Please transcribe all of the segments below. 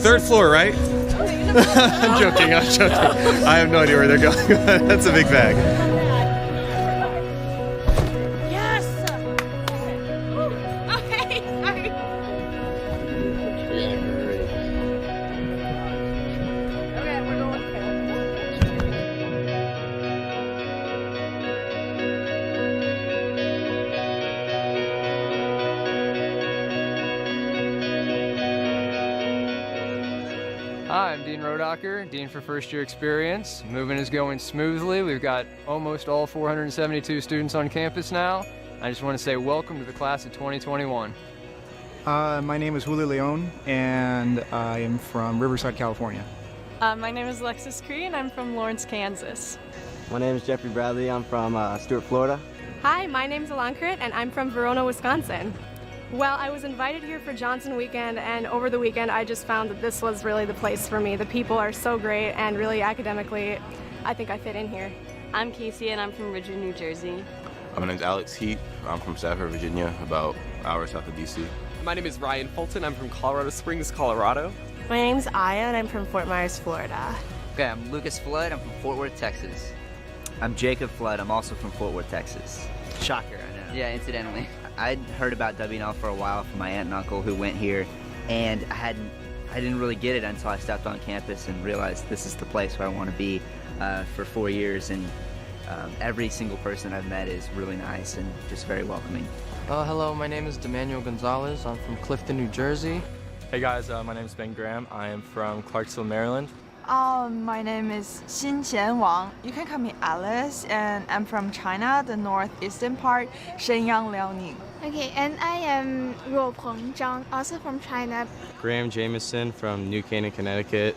Third floor, right? I'm joking. I have no idea where they're going. That's a big bag. Yes! Okay, sorry. Okay, we're going. Hi, I'm Dean Rodacher, Dean for First Year Experience. Movement is going smoothly. We've got almost all 472 students on campus now. I just want to say welcome to the class of 2021. My name is Julio Leon, and I am from Riverside, California. My name is Alexis Cree, and I'm from Lawrence, Kansas. My name is Jeffrey Bradley. I'm from Stuart, Florida. Hi, my name's Alankrit, and I'm from Verona, Wisconsin. Well, I was invited here for Johnson Weekend, and over the weekend I just found that this was really the place for me. The people are so great, and really academically, I think I fit in here. I'm Casey, and I'm from Richmond, New Jersey. My name's Alex Heat. I'm from Stafford, Virginia, about an hour south of DC. My name is Ryan Fulton. I'm from Colorado Springs, Colorado. My name's Aya, and I'm from Fort Myers, Florida. Okay, I'm Lucas Flood. I'm from Fort Worth, Texas. I'm Jacob Flood. I'm also from Fort Worth, Texas. Shocker, I know. Yeah, incidentally. I'd heard about WNL for a while from my aunt and uncle who went here, and I didn't really get it until I stepped on campus and realized this is the place where I want to be for 4 years, and every single person I've met is really nice and just very welcoming. Hello, my name is Demanuel Gonzalez. I'm from Clifton, New Jersey. Hey guys, my name is Ben Graham. I am from Clarksville, Maryland. My name is Xinqian Wang. You can call me Alice, and I'm from China, the northeastern part, Shenyang, Liaoning. Okay, and I am Ruopeng Zhang, also from China. Graham Jameson from New Canaan, Connecticut.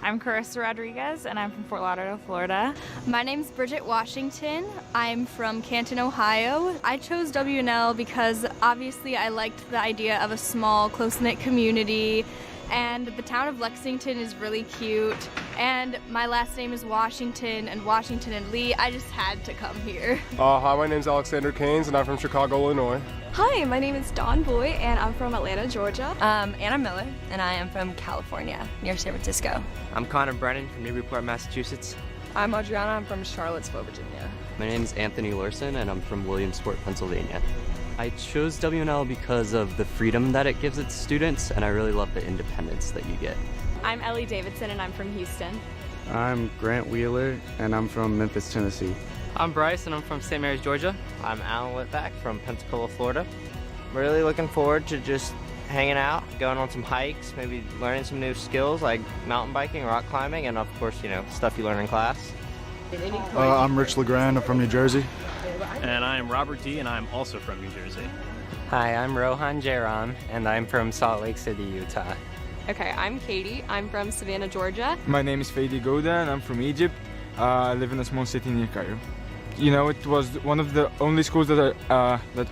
I'm Carissa Rodriguez, and I'm from Fort Lauderdale, Florida. My name's Bridget Washington. I'm from Canton, Ohio. I chose WNL because obviously I liked the idea of a small, close-knit community, and the town of Lexington is really cute, and my last name is Washington, and Washington and Lee, I just had to come here. Hi, my name's Alexander Keynes, and I'm from Chicago, Illinois. Hi, my name is Dawn Boyd, and I'm from Atlanta, Georgia. Anna Miller, and I am from California, near San Francisco. I'm Connor Brennan from Newburyport, Massachusetts. I'm Adriana, I'm from Charlottesville, Virginia. My name is Anthony Larson, and I'm from Williamsport, Pennsylvania. I chose WNL because of the freedom that it gives its students, and I really love the independence that you get. I'm Ellie Davidson, and I'm from Houston. I'm Grant Wheeler, and I'm from Memphis, Tennessee. I'm Bryce, and I'm from St. Mary's, Georgia. I'm Alan Whitback from Pensacola, Florida. I'm really looking forward to just hanging out, going on some hikes, maybe learning some new skills like mountain biking, rock climbing, and of course, stuff you learn in class. I'm Rich LeGrand, I'm from New Jersey. And I am Robert D., and I'm also from New Jersey. Hi, I'm Rohan Jairam, and I'm from Salt Lake City, Utah. Okay, I'm Katie. I'm from Savannah, Georgia. My name is Fadi Gouda, and I'm from Egypt. I live in a small city near Cairo. It was one of the only schools that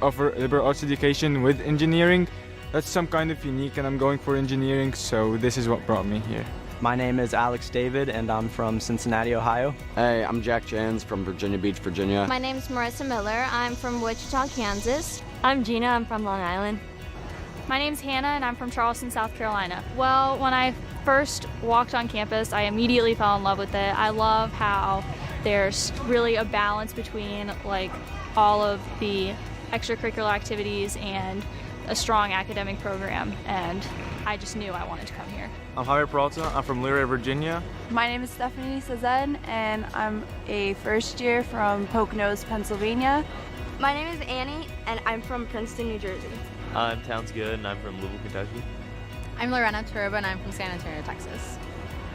offer liberal arts education with engineering. That's some kind of unique, and I'm going for engineering, so this is what brought me here. My name is Alex David, and I'm from Cincinnati, Ohio. Hey, I'm Jack Jans from Virginia Beach, Virginia. My name's Marissa Miller. I'm from Wichita, Kansas. I'm Gina. I'm from Long Island. My name's Hannah, and I'm from Charleston, South Carolina. Well, when I first walked on campus, I immediately fell in love with it. I love how there's really a balance between all of the extracurricular activities and a strong academic program, and I just knew I wanted to come here. I'm Javier Peralta. I'm from Leroy, Virginia. My name is Stephanie Sazen, and I'm a first year from Poconos, Pennsylvania. My name is Annie, and I'm from Princeton, New Jersey. I'm Towns Good, and I'm from Louisville, Kentucky. I'm Lorena Turba, and I'm from San Antonio, Texas.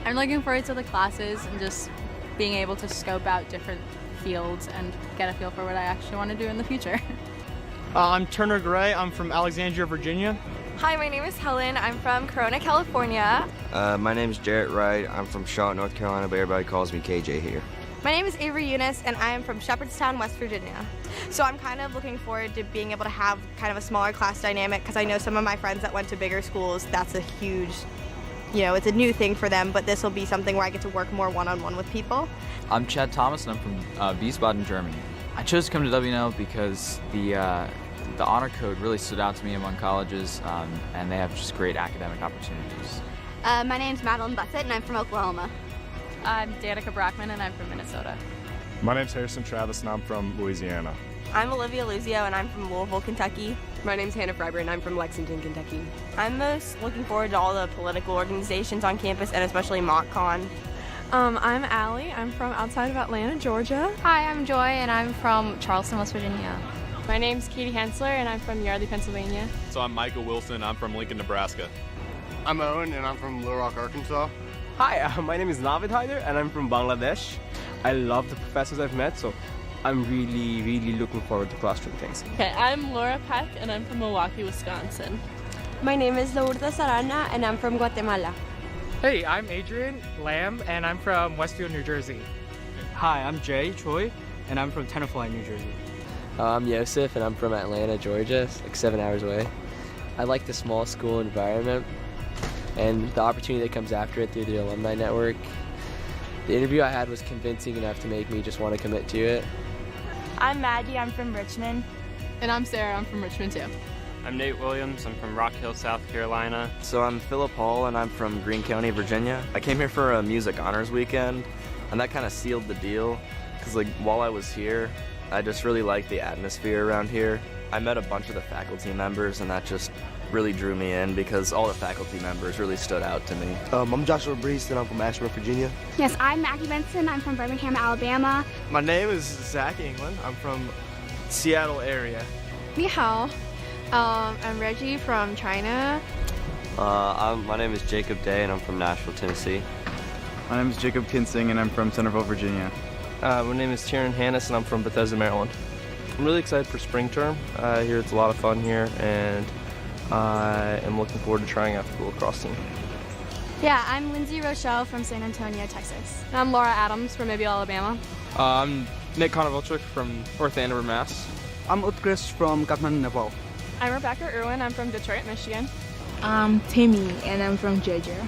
I'm looking forward to the classes and just being able to scope out different fields and get a feel for what I actually want to do in the future. I'm Turner Gray. I'm from Alexandria, Virginia. Hi, my name is Helen. I'm from Corona, California. My name is Jarrett Wright. I'm from Charlotte, North Carolina, but everybody calls me KJ here. My name is Avery Eunice, and I am from Shepherdstown, West Virginia. So I'm kind of looking forward to being able to have kind of a smaller class dynamic, because I know some of my friends that went to bigger schools, that's a huge, it's a new thing for them, but this will be something where I get to work more one-on-one with people. I'm Chad Thomas, and I'm from Wiesbaden, Germany. I chose to come to WNL because the The honor code really stood out to me among colleges, and they have just great academic opportunities. My name's Madeline Bussett, and I'm from Oklahoma. I'm Danica Brackman, and I'm from Minnesota. My name's Harrison Travis, and I'm from Louisiana. I'm Olivia Luzio, and I'm from Louisville, Kentucky. My name's Hannah Freiber, and I'm from Lexington, Kentucky. I'm most looking forward to all the political organizations on campus, and especially MockCon. I'm Allie. I'm from outside of Atlanta, Georgia. Hi, I'm Joy, and I'm from Charleston, West Virginia. My name's Katie Hensler, and I'm from Yardley, Pennsylvania. So I'm Michael Wilson. I'm from Lincoln, Nebraska. I'm Owen, and I'm from Little Rock, Arkansas. Hi, my name is Navid Haider, and I'm from Bangladesh. I love the professors I've met, so I'm really looking forward to classroom things. Okay, I'm Laura Peck, and I'm from Milwaukee, Wisconsin. My name is Lourdes Arana, and I'm from Guatemala. Hey, I'm Adrian Lamb, and I'm from Westfield, New Jersey. Hi, I'm Jay Choi, and I'm from Tenafly, New Jersey. I'm Yosef, and I'm from Atlanta, Georgia, it's like 7 hours away. I like the small school environment and the opportunity that comes after it through the alumni network. The interview I had was convincing enough to make me just want to commit to it. I'm Maddie, I'm from Richmond. And I'm Sarah, I'm from Richmond too. I'm Nate Williams, I'm from Rock Hill, South Carolina. So I'm Philip Hall, and I'm from Greene County, Virginia. I came here for a music honors weekend, and that kind of sealed the deal, because like while I was here, I just really liked the atmosphere around here. I met a bunch of the faculty members, and that just really drew me in because all the faculty members really stood out to me. I'm Joshua Brees, and I'm from Ashburn, Virginia. Yes, I'm Maggie Benson. I'm from Birmingham, Alabama. My name is Zach England. I'm from Seattle area. Ni hao. I'm Reggie from China. My name is Jacob Day, and I'm from Nashville, Tennessee. My name is Jacob Kinsing, and I'm from Centerville, Virginia. My name is Tieran Hannes, and I'm from Bethesda, Maryland. I'm really excited for spring term. Here it's a lot of fun here, and I am looking forward to trying out the lacrosse team. Yeah, I'm Lindsay Rochelle from San Antonio, Texas. And I'm Laura Adams from Mobile, Alabama. I'm Nick Konovalchuk from North Andover, Mass. I'm Utkrist from Kathmandu, Nepal. I'm Rebecca Irwin. I'm from Detroit, Michigan. I'm Timmy, and I'm from Georgia.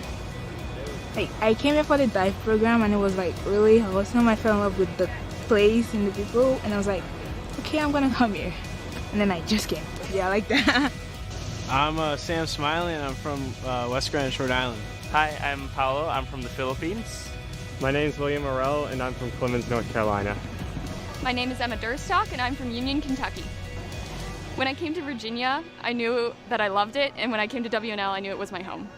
I came here for the dive program, and it was really awesome. I fell in love with the place and the people, and I was like, okay, I'm gonna come here. And then I just came. Yeah, I like that. I'm Sam Smiley, and I'm from West Greenwich, Rhode Island. Hi, I'm Paolo. I'm from the Philippines. My name is William Morrell, and I'm from Clemens, North Carolina. My name is Emma Durstock, and I'm from Union, Kentucky. When I came to Virginia, I knew that I loved it, and when I came to WNL, I knew it was my home.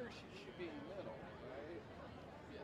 here, she should be middle, right? Yeah.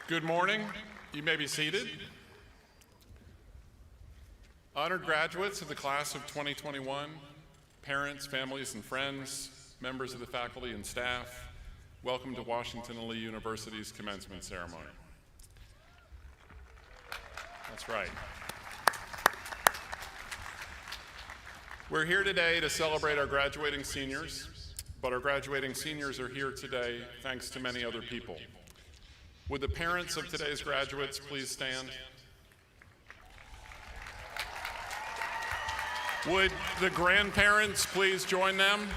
Good morning. You may be seated. Honored graduates of the class of 2021, parents, families, and friends, members of the faculty and staff, welcome to Washington and Lee University's commencement ceremony. That's right. We're here today to celebrate our graduating seniors, but our graduating seniors are here today thanks to many other people. Would the parents of today's graduates please stand? Would the grandparents please join them?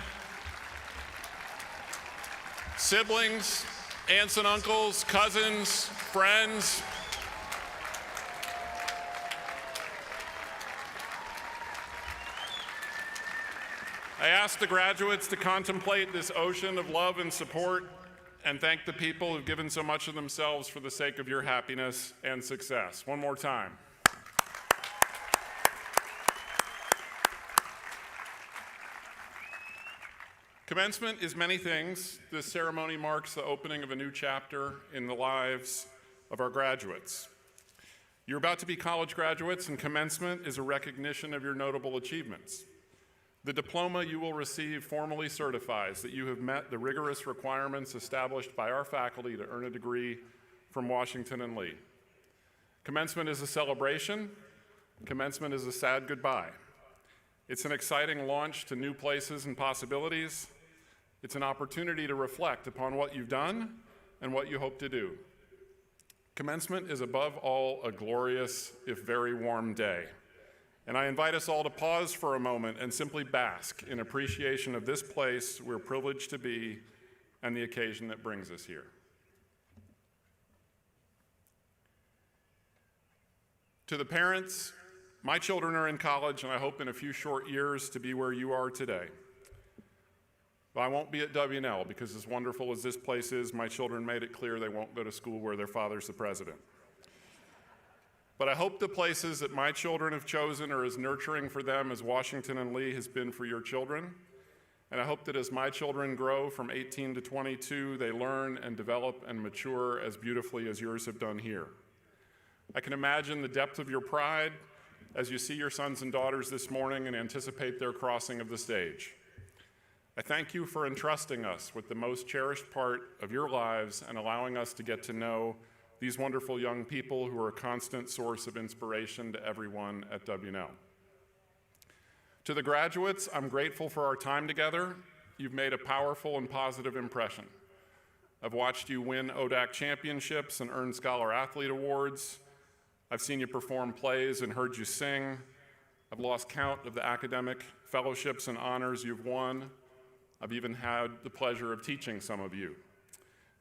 Siblings, aunts and uncles, cousins, friends. I ask the graduates to contemplate this ocean of love and support and thank the people who've given so much of themselves for the sake of your happiness and success. One more time. Commencement is many things. This ceremony marks the opening of a new chapter in the lives of our graduates. You're about to be college graduates, and commencement is a recognition of your notable achievements. The diploma you will receive formally certifies that you have met the rigorous requirements established by our faculty to earn a degree from Washington and Lee. Commencement is a celebration. Commencement is a sad goodbye. It's an exciting launch to new places and possibilities. It's an opportunity to reflect upon what you've done and what you hope to do. Commencement is above all a glorious, if very warm day. And I invite us all to pause for a moment and simply bask in appreciation of this place we're privileged to be and the occasion that brings us here. To the parents, my children are in college, and I hope in a few short years to be where you are today. But I won't be at W&L because as wonderful as this place is, my children made it clear they won't go to school where their father's the president. But I hope the places that my children have chosen are as nurturing for them as Washington and Lee has been for your children. And I hope that as my children grow from 18 to 22, they learn and develop and mature as beautifully as yours have done here. I can imagine the depth of your pride as you see your sons and daughters this morning and anticipate their crossing of the stage. I thank you for entrusting us with the most cherished part of your lives and allowing us to get to know these wonderful young people who are a constant source of inspiration to everyone at W&L. To the graduates, I'm grateful for our time together. You've made a powerful and positive impression. I've watched you win ODAC championships and earn Scholar Athlete awards. I've seen you perform plays and heard you sing. I've lost count of the academic fellowships and honors you've won. I've even had the pleasure of teaching some of you.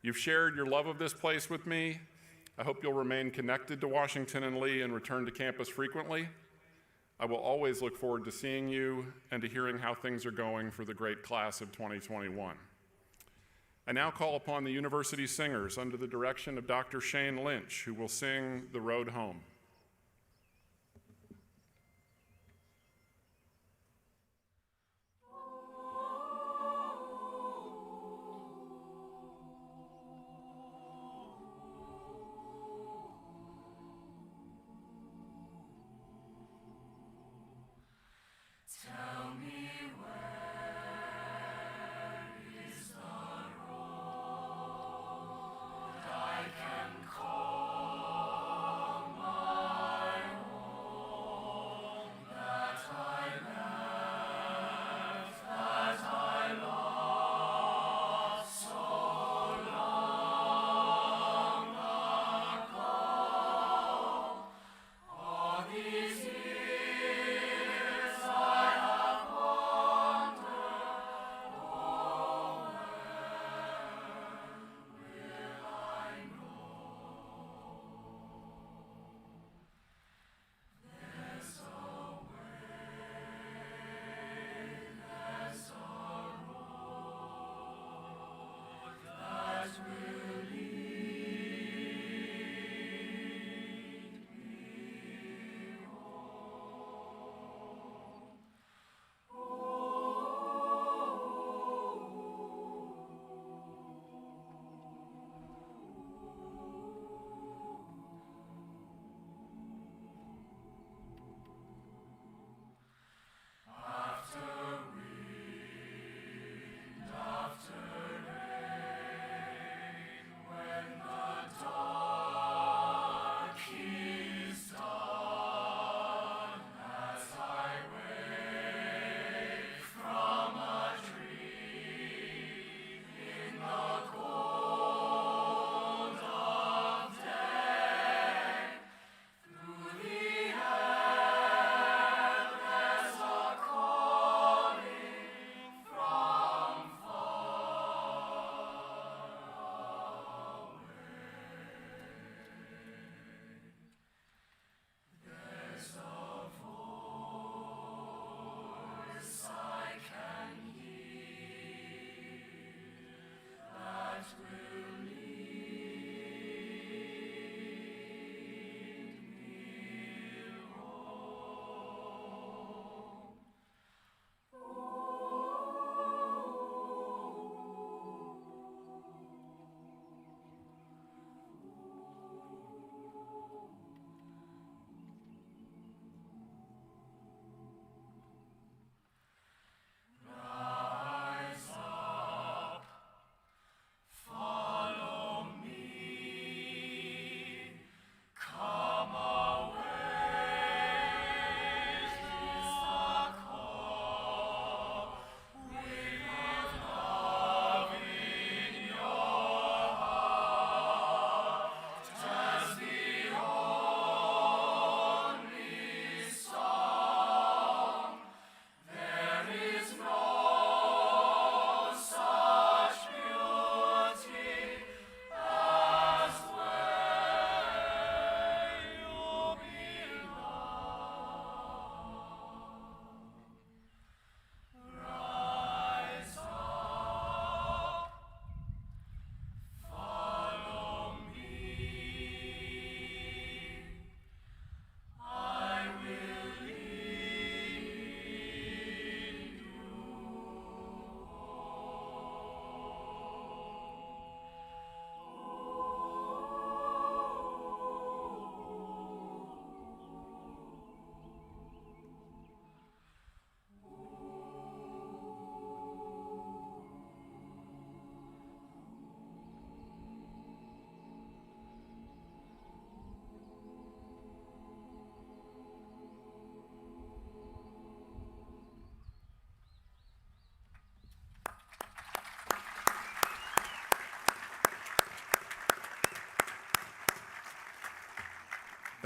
You've shared your love of this place with me. I hope you'll remain connected to Washington and Lee and return to campus frequently. I will always look forward to seeing you and to hearing how things are going for the great class of 2021. I now call upon the university singers under the direction of Dr. Shane Lynch, who will sing The Road Home. Tell me where is the road I can call my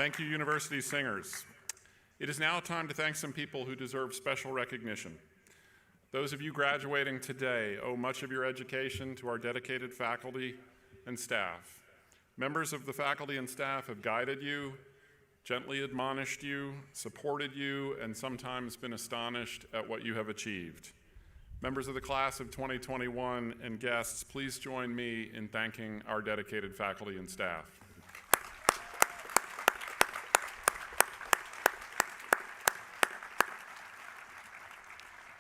Thank you, University Singers. It is now time to thank some people who deserve special recognition. Those of you graduating today owe much of your education to our dedicated faculty and staff. Members of the faculty and staff have guided you, gently admonished you, supported you, and sometimes been astonished at what you have achieved. Members of the class of 2021 and guests, please join me in thanking our dedicated faculty and staff.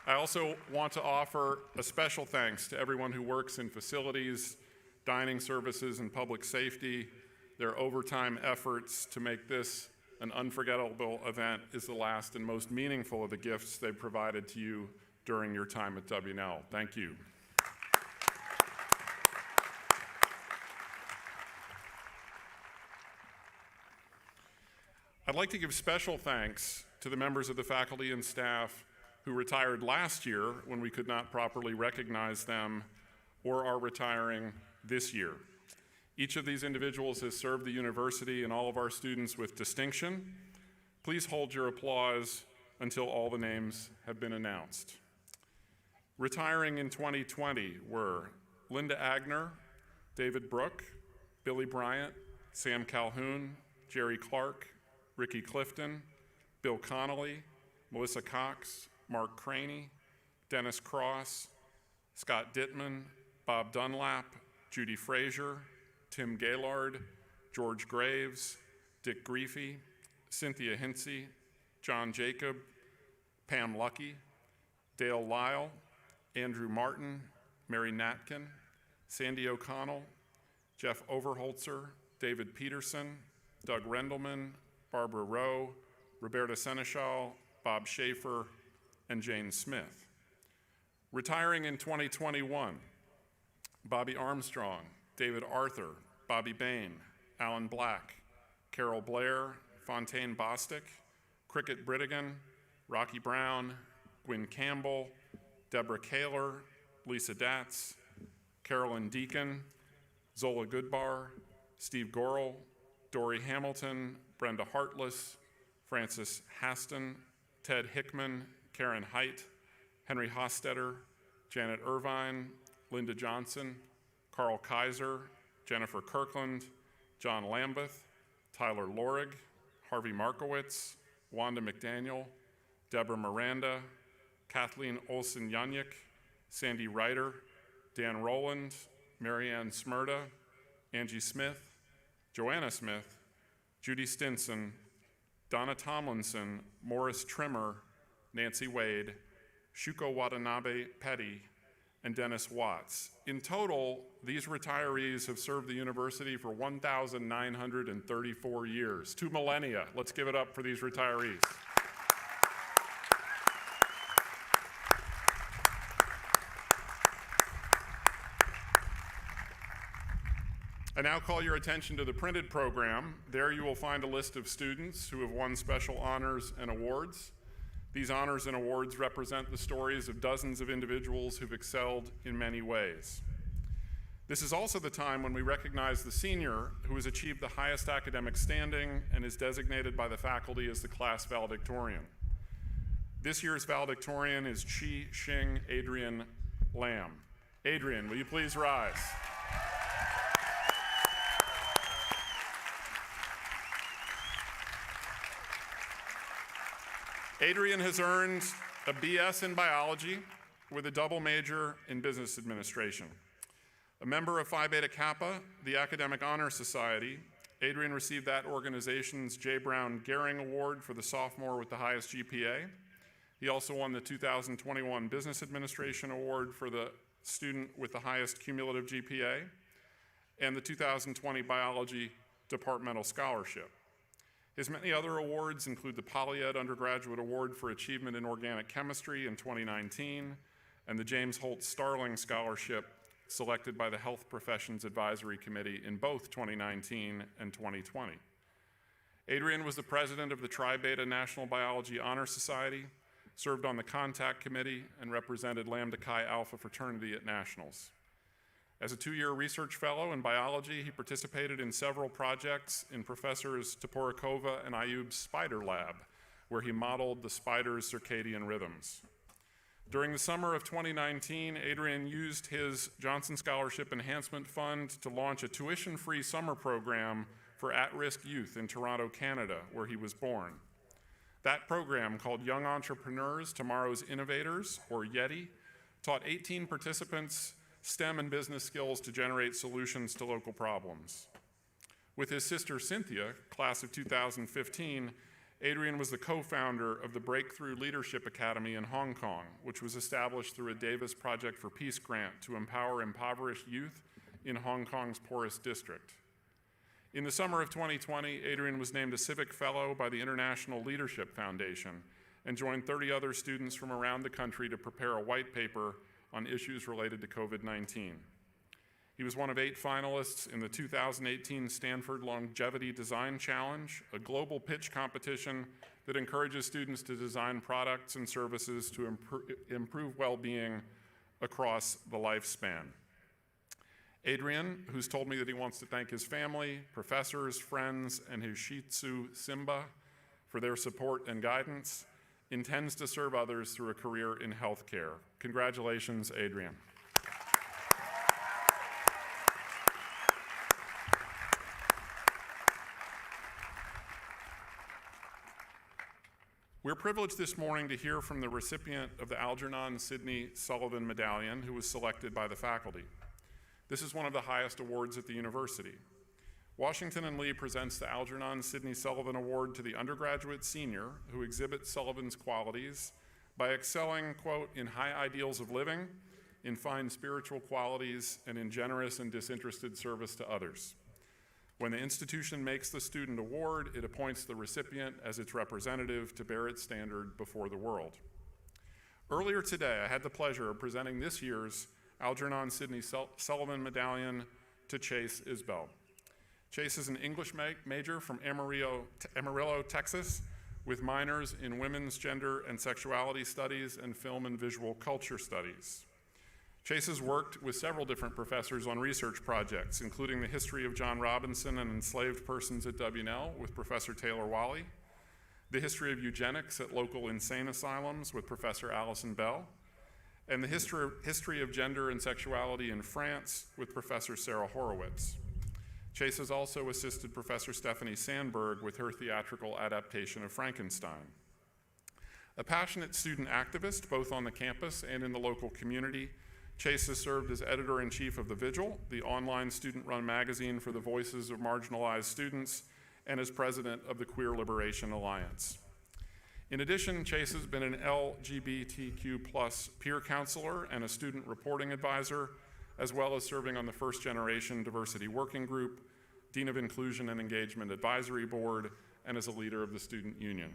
I also want to offer a special thanks to everyone who works in facilities, dining services, and public safety. Their overtime efforts to make this an unforgettable event is the last and most meaningful of the gifts they've provided to you during your time at W&L. Thank you. I'd like to give special thanks to the members of the faculty and staff who retired last year when we could not properly recognize them, or are retiring this year. Each of these individuals has served the university and all of our students with distinction. Please hold your applause until all the names have been announced. Retiring in 2020 were Linda Agner, David Brooke, Billy Bryant, Sam Calhoun, Jerry Clark, Ricky Clifton, Bill Connolly, Melissa Cox, Mark Craney, Dennis Cross, Scott Dittman, Bob Dunlap, Judy Frazier, Tim Gaylord, George Graves, Dick Griefey, Cynthia Hinsey, John Jacob, Pam Lucky, Dale Lyle, Andrew Martin, Mary Natkin, Sandy O'Connell, Jeff Overholtzer, David Peterson, Doug Rendelman, Barbara Rowe, Roberta Seneschal, Bob Schaefer, and Jane Smith. Retiring in 2021, Bobby Armstrong, David Arthur, Bobby Bain, Alan Black, Carol Blair, Fontaine Bostic, Cricket Britigan, Rocky Brown, Gwyn Campbell, Deborah Kaler, Lisa Datz, Carolyn Deacon, Zola Goodbar, Steve Gorel, Dory Hamilton, Brenda Hartless, Francis Haston, Ted Hickman, Karen Height, Henry Hostetter, Janet Irvine, Linda Johnson, Carl Kaiser, Jennifer Kirkland, John Lambeth, Tyler Lorig, Harvey Markowitz, Wanda McDaniel, Deborah Miranda, Kathleen Olsen-Yanyik, Sandy Ryder, Dan Rowland, Marianne Smyrda, Angie Smith, Joanna Smith, Judy Stinson, Donna Tomlinson, Morris Trimmer, Nancy Wade, Shuko Watanabe Petty, and Dennis Watts. In total, these retirees have served the university for 1,934 years, 2 millennia. Let's give it up for these retirees. I now call your attention to the printed program. There you will find a list of students who have won special honors and awards. These honors and awards represent the stories of dozens of individuals who've excelled in many ways. This is also the time when we recognize the senior who has achieved the highest academic standing and is designated by the faculty as the class valedictorian. This year's valedictorian is Chi Shing Adrian Lam. Adrian, will you please rise? Adrian has earned a BS in biology with a double major in business administration. A member of Phi Beta Kappa, the Academic Honor Society, Adrian received that organization's J. Brown Gehring Award for the sophomore with the highest GPA. He also won the 2021 Business Administration Award for the student with the highest cumulative GPA, and the 2020 Biology Departmental Scholarship. His many other awards include the Polyed Undergraduate Award for Achievement in Organic Chemistry in 2019, and the James Holt Starling Scholarship selected by the Health Professions Advisory Committee in both 2019 and 2020. Adrian was the president of the Tri Beta National Biology Honor Society, served on the Contact Committee, and represented Lambda Chi Alpha fraternity at nationals. As a 2-year research fellow in biology, he participated in several projects in Professors Toporikova and Ayub's Spider Lab, where he modeled the spider's circadian rhythms. During the summer of 2019, Adrian used his Johnson Scholarship Enhancement Fund to launch a tuition-free summer program for at-risk youth in Toronto, Canada, where he was born. That program, called Young Entrepreneurs, Tomorrow's Innovators, or YETI, taught 18 participants STEM and business skills to generate solutions to local problems. With his sister Cynthia, class of 2015, Adrian was the co-founder of the Breakthrough Leadership Academy in Hong Kong, which was established through a Davis Project for Peace grant to empower impoverished youth in Hong Kong's poorest district. In the summer of 2020, Adrian was named a Civic Fellow by the International Leadership Foundation and joined 30 other students from around the country to prepare a white paper on issues related to COVID-19. He was one of 8 finalists in the 2018 Stanford Longevity Design Challenge, a global pitch competition that encourages students to design products and services to improve well-being across the lifespan. Adrian, who's told me that he wants to thank his family, professors, friends, and his Shih Tzu, Simba, for their support and guidance, intends to serve others through a career in healthcare. Congratulations, Adrian. We're privileged this morning to hear from the recipient of the Algernon Sidney Sullivan Medallion, who was selected by the faculty. This is one of the highest awards at the university. Washington and Lee presents the Algernon Sidney Sullivan Award to the undergraduate senior who exhibits Sullivan's qualities by excelling, quote, in high ideals of living, in fine spiritual qualities, and in generous and disinterested service to others. When the institution makes the student award, it appoints the recipient as its representative to bear its standard before the world. Earlier today, I had the pleasure of presenting this year's Algernon Sidney Sullivan Medallion to Chase Isbell. Chase is an English major from Amarillo, Texas, with minors in women's gender and sexuality studies and film and visual culture studies. Chase has worked with several different professors on research projects, including the history of John Robinson and enslaved persons at W&L with Professor Taylor Wally, the history of eugenics at local insane asylums with Professor Alison Bell, and the history of gender and sexuality in France with Professor Sarah Horowitz. Chase has also assisted Professor Stephanie Sandberg with her theatrical adaptation of Frankenstein. A passionate student activist, both on the campus and in the local community, Chase has served as editor-in-chief of The Vigil, the online student-run magazine for the voices of marginalized students, and as president of the Queer Liberation Alliance. In addition, Chase has been an LGBTQ+ peer counselor and a student reporting advisor, as well as serving on the First Generation Diversity Working Group, Dean of Inclusion and Engagement Advisory Board, and as a leader of the Student Union.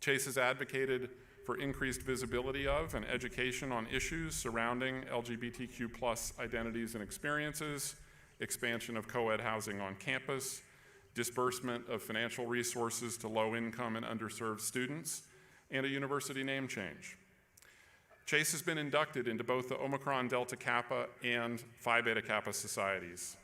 Chase has advocated for increased visibility of and education on issues surrounding LGBTQ+ identities and experiences, expansion of co-ed housing on campus, disbursement of financial resources to low-income and underserved students, and a university name change. Chase has been inducted into both the Omicron Delta Kappa and Phi Beta Kappa societies.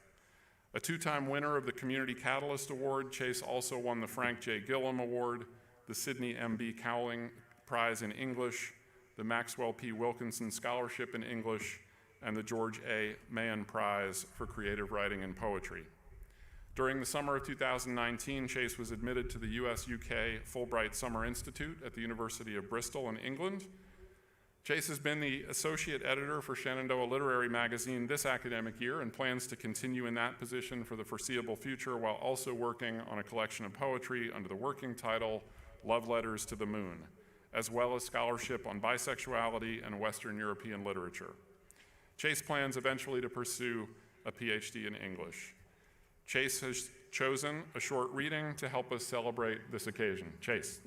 A 2-time winner of the Community Catalyst Award, Chase also won the Frank J. Gillum Award, the Sidney M.B. Cowling Prize in English, the Maxwell P. Wilkinson Scholarship in English, and the George A. Mahon Prize for Creative Writing and Poetry. During the summer of 2019, Chase was admitted to the US-UK Fulbright Summer Institute at the University of Bristol in England. Chase has been the associate editor for Shenandoah Literary Magazine this academic year and plans to continue in that position for the foreseeable future while also working on a collection of poetry under the working title Love Letters to the Moon, as well as scholarship on bisexuality and Western European literature. Chase plans eventually to pursue a PhD in English. Chase has chosen a short reading to help us celebrate this occasion. Chase.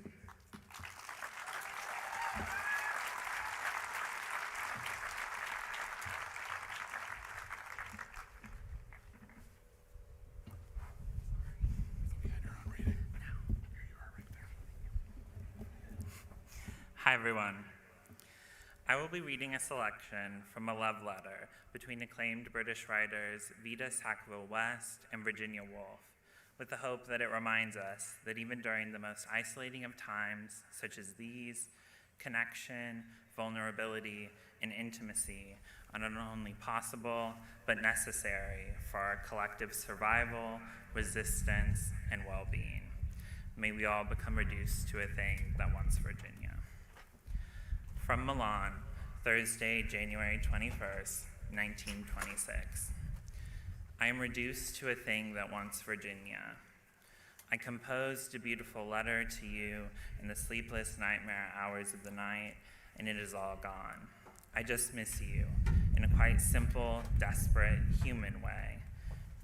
Hi, everyone. I will be reading a selection from a love letter between acclaimed British writers Vida Sackville-West and Virginia Woolf, with the hope that it reminds us that even during the most isolating of times, such as these, connection, vulnerability, and intimacy are not only possible, but necessary for our collective survival, resistance, and well-being. May we all become reduced to a thing that wants Virginia. From Milan, Thursday, January 21st, 1926. I am reduced to a thing that wants Virginia. I composed a beautiful letter to you in the sleepless nightmare hours of the night, and it is all gone. I just miss you in a quite simple, desperate, human way.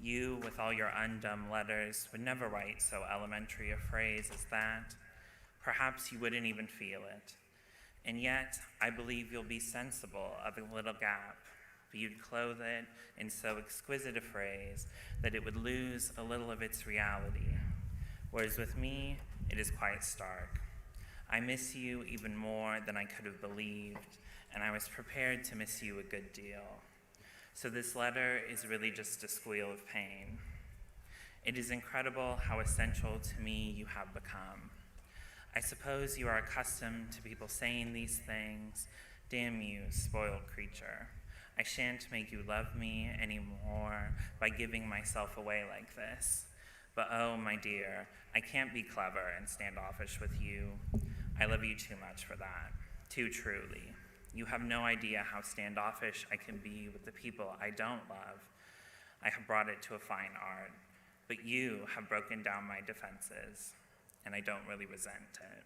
You, with all your undumb letters, would never write so elementary a phrase as that. Perhaps you wouldn't even feel it. And yet, I believe you'll be sensible of a little gap, but you'd clothe it in so exquisite a phrase that it would lose a little of its reality. Whereas with me, it is quite stark. I miss you even more than I could have believed, and I was prepared to miss you a good deal. So this letter is really just a squeal of pain. It is incredible how essential to me you have become. I suppose you are accustomed to people saying these things. Damn you, spoiled creature. I shan't make you love me anymore by giving myself away like this. But oh, my dear, I can't be clever and standoffish with you. I love you too much for that, too truly. You have no idea how standoffish I can be with the people I don't love. I have brought it to a fine art, but you have broken down my defenses, and I don't really resent it.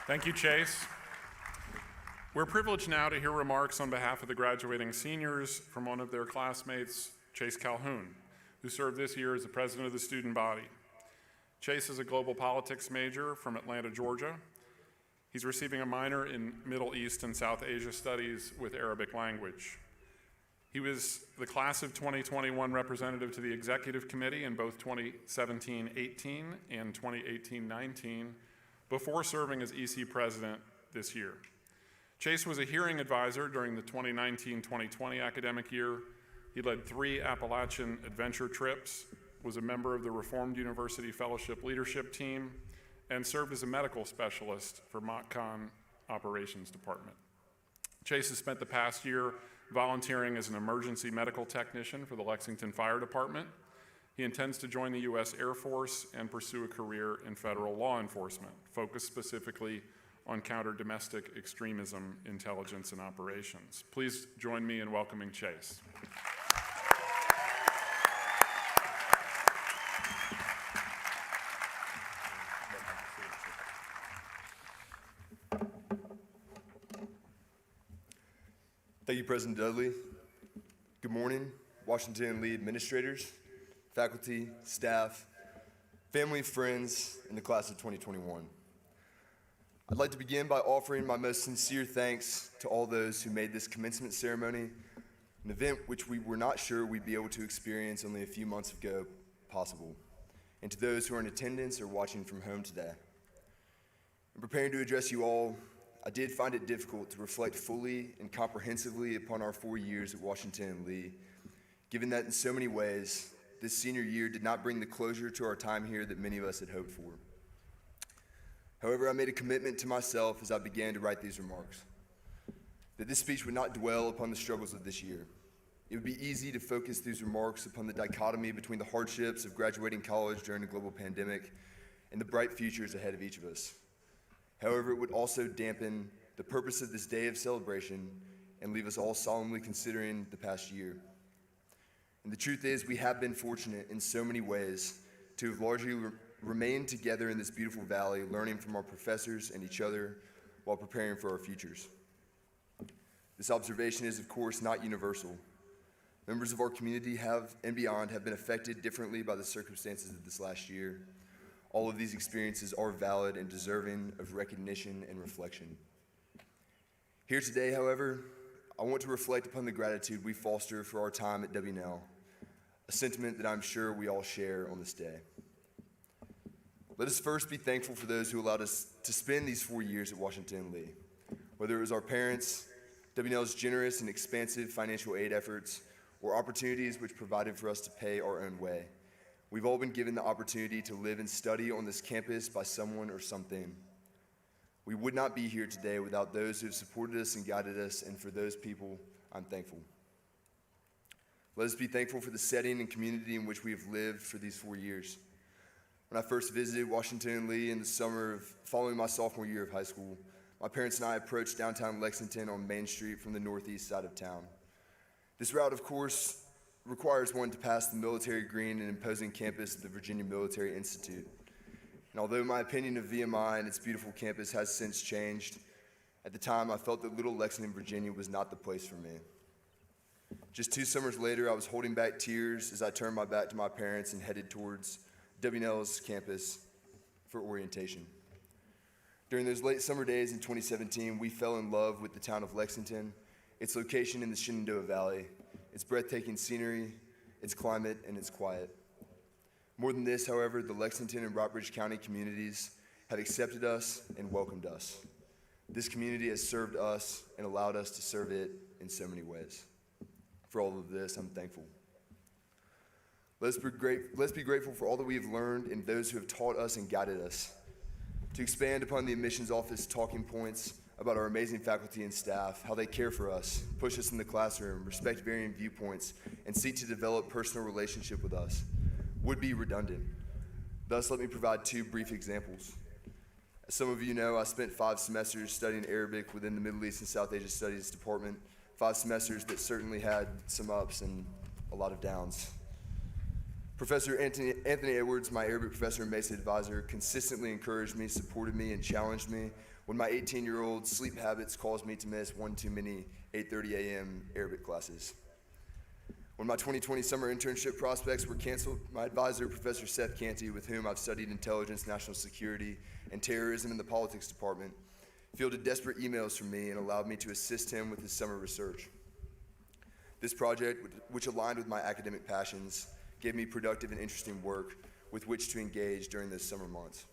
Thank you, Chase. We're privileged now to hear remarks on behalf of the graduating seniors from one of their classmates, Chase Calhoun, who served this year as the president of the student body. Chase is a global politics major from Atlanta, Georgia. He's receiving a minor in Middle East and South Asia studies with Arabic language. He was the class of 2021 representative to the executive committee in both 2017-18 and 2018-19 before serving as EC president this year. Chase was a hearing advisor during the 2019-2020 academic year. He led 3 Appalachian adventure trips, was a member of the Reformed University Fellowship Leadership Team, and served as a medical specialist for MOTCON Operations Department. Chase has spent the past year volunteering as an emergency medical technician for the Lexington Fire Department. He intends to join the U.S. Air Force and pursue a career in federal law enforcement, focused specifically on counter-domestic extremism, intelligence, and operations. Please join me in welcoming Chase. Thank you, President Dudley. Good morning, Washington and Lee administrators, faculty, staff, family, friends, and the class of 2021. I'd like to begin by offering my most sincere thanks to all those who made this commencement ceremony, an event which we were not sure we'd be able to experience only a few months ago, possible, and to those who are in attendance or watching from home today. In preparing to address you all, I did find it difficult to reflect fully and comprehensively upon our 4 years at Washington and Lee, given that in so many ways, this senior year did not bring the closure to our time here that many of us had hoped for. However, I made a commitment to myself as I began to write these remarks, that this speech would not dwell upon the struggles of this year. It would be easy to focus these remarks upon the dichotomy between the hardships of graduating college during a global pandemic and the bright futures ahead of each of us. However, it would also dampen the purpose of this day of celebration and leave us all solemnly considering the past year. And the truth is, we have been fortunate in so many ways to have largely remained together in this beautiful valley, learning from our professors and each other while preparing for our futures. This observation is, of course, not universal. Members of our community and beyond have been affected differently by the circumstances of this last year. All of these experiences are valid and deserving of recognition and reflection. Here today, however, I want to reflect upon the gratitude we foster for our time at WNL, a sentiment that I'm sure we all share on this day. Let us first be thankful for those who allowed us to spend these 4 years at Washington Lee. Whether it was our parents, WNL's generous and expansive financial aid efforts, or opportunities which provided for us to pay our own way, we've all been given the opportunity to live and study on this campus by someone or something. We would not be here today without those who have supported us and guided us, and for those people, I'm thankful. Let us be thankful for the setting and community in which we have lived for these 4 years. When I first visited Washington Lee in the summer following my sophomore year of high school, my parents and I approached downtown Lexington on Main Street from the northeast side of town. This route, of course, requires one to pass the military green and imposing campus of the Virginia Military Institute. And although my opinion of VMI and its beautiful campus has since changed, at the time I felt that Little Lexington, Virginia was not the place for me. Just 2 summers later, I was holding back tears as I turned my back to my parents and headed towards WNL's campus for orientation. During those late summer days in 2017, we fell in love with the town of Lexington, its location in the Shenandoah Valley, its breathtaking scenery, its climate, and its quiet. More than this, however, the Lexington and Rockbridge County communities have accepted us and welcomed us. This community has served us and allowed us to serve it in so many ways. For all of this, I'm thankful. Let's be grateful for all that we have learned and those who have taught us and guided us. To expand upon the admissions office talking points about our amazing faculty and staff, how they care for us, push us in the classroom, respect varying viewpoints, and seek to develop personal relationship with us, would be redundant. Thus, let me provide 2 brief examples. As some of you know, I spent 5 semesters studying Arabic within the Middle East and South Asia Studies Department, 5 semesters that certainly had some ups and a lot of downs. Professor Anthony Edwards, my Arabic professor and Mesa advisor, consistently encouraged me, supported me, and challenged me when my 18-year-old sleep habits caused me to miss one too many 8:30 a.m. Arabic classes. When my 2020 summer internship prospects were canceled, my advisor, Professor Seth Canty, with whom I've studied intelligence, national security, and terrorism in the politics department, fielded desperate emails from me and allowed me to assist him with his summer research. This project, which aligned with my academic passions, gave me productive and interesting work with which to engage during those summer months.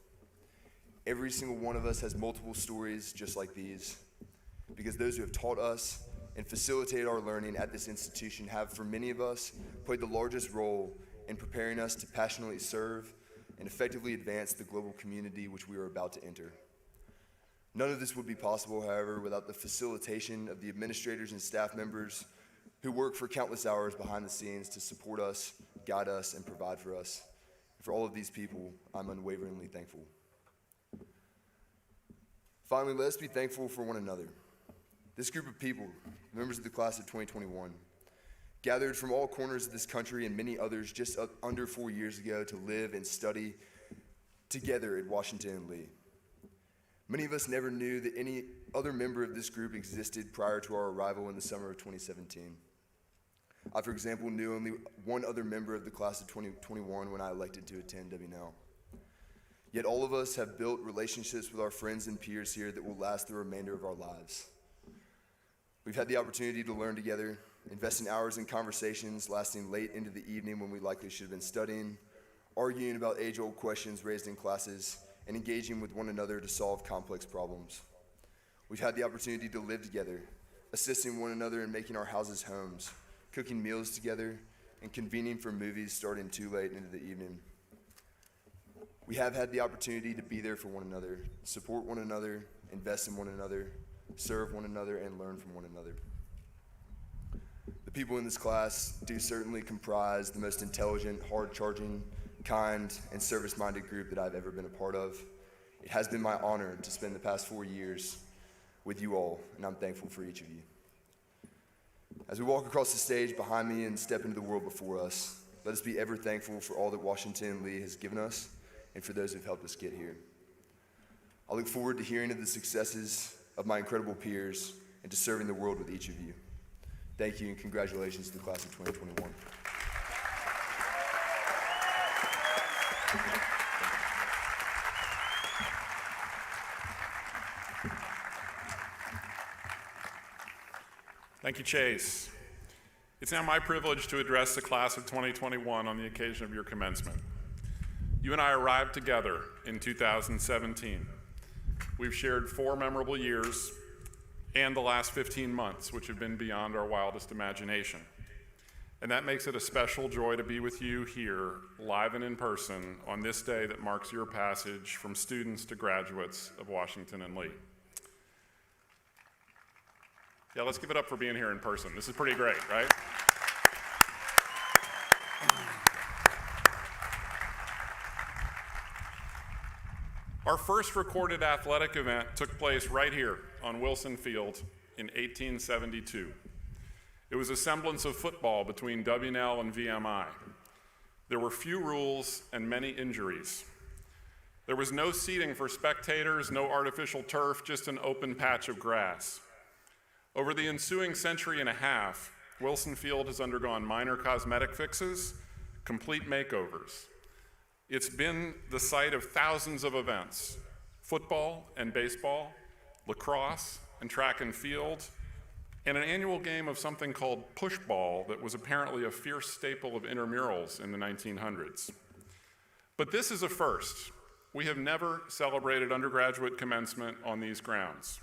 Every single one of us has multiple stories just like these, because those who have taught us and facilitated our learning at this institution have, for many of us, played the largest role in preparing us to passionately serve and effectively advance the global community which we are about to enter. None of this would be possible, however, without the facilitation of the administrators and staff members who work for countless hours behind the scenes to support us, guide us, and provide for us. And for all of these people, I'm unwaveringly thankful. Finally, let us be thankful for one another. This group of people, members of the class of 2021, gathered from all corners of this country and many others just under 4 years ago to live and study together at Washington Lee. Many of us never knew that any other member of this group existed prior to our arrival in the summer of 2017. I, for example, knew only one other member of the class of 2021 when I elected to attend WNL. Yet all of us have built relationships with our friends and peers here that will last the remainder of our lives. We've had the opportunity to learn together, invest in hours in conversations lasting late into the evening when we likely should have been studying, arguing about age-old questions raised in classes, and engaging with one another to solve complex problems. We've had the opportunity to live together, assisting one another in making our houses homes, cooking meals together, and convening for movies starting too late into the evening. We have had the opportunity to be there for one another, support one another, invest in one another, serve one another, and learn from one another. The people in this class do certainly comprise the most intelligent, hard-charging, kind, and service-minded group that I've ever been a part of. It has been my honor to spend the past 4 years with you all, and I'm thankful for each of you. As we walk across the stage behind me and step into the world before us, let us be ever thankful for all that Washington Lee has given us and for those who have helped us get here. I look forward to hearing of the successes of my incredible peers and to serving the world with each of you. Thank you and congratulations to the class of 2021. Thank you, Chase. It's now my privilege to address the class of 2021 on the occasion of your commencement. You and I arrived together in 2017. We've shared 4 memorable years and the last 15 months, which have been beyond our wildest imagination. And that makes it a special joy to be with you here, live and in person, on this day that marks your passage from students to graduates of Washington and Lee. Yeah, let's give it up for being here in person. This is pretty great, right? Our first recorded athletic event took place right here on Wilson Field in 1872. It was a semblance of football between W&L and VMI. There were few rules and many injuries. There was no seating for spectators, no artificial turf, just an open patch of grass. Over the ensuing century and a half, Wilson Field has undergone minor cosmetic fixes, complete makeovers. It's been the site of thousands of events: football and baseball, lacrosse and track and field, and an annual game of something called pushball that was apparently a fierce staple of intramurals in the 1900s. But this is a first. We have never celebrated undergraduate commencement on these grounds.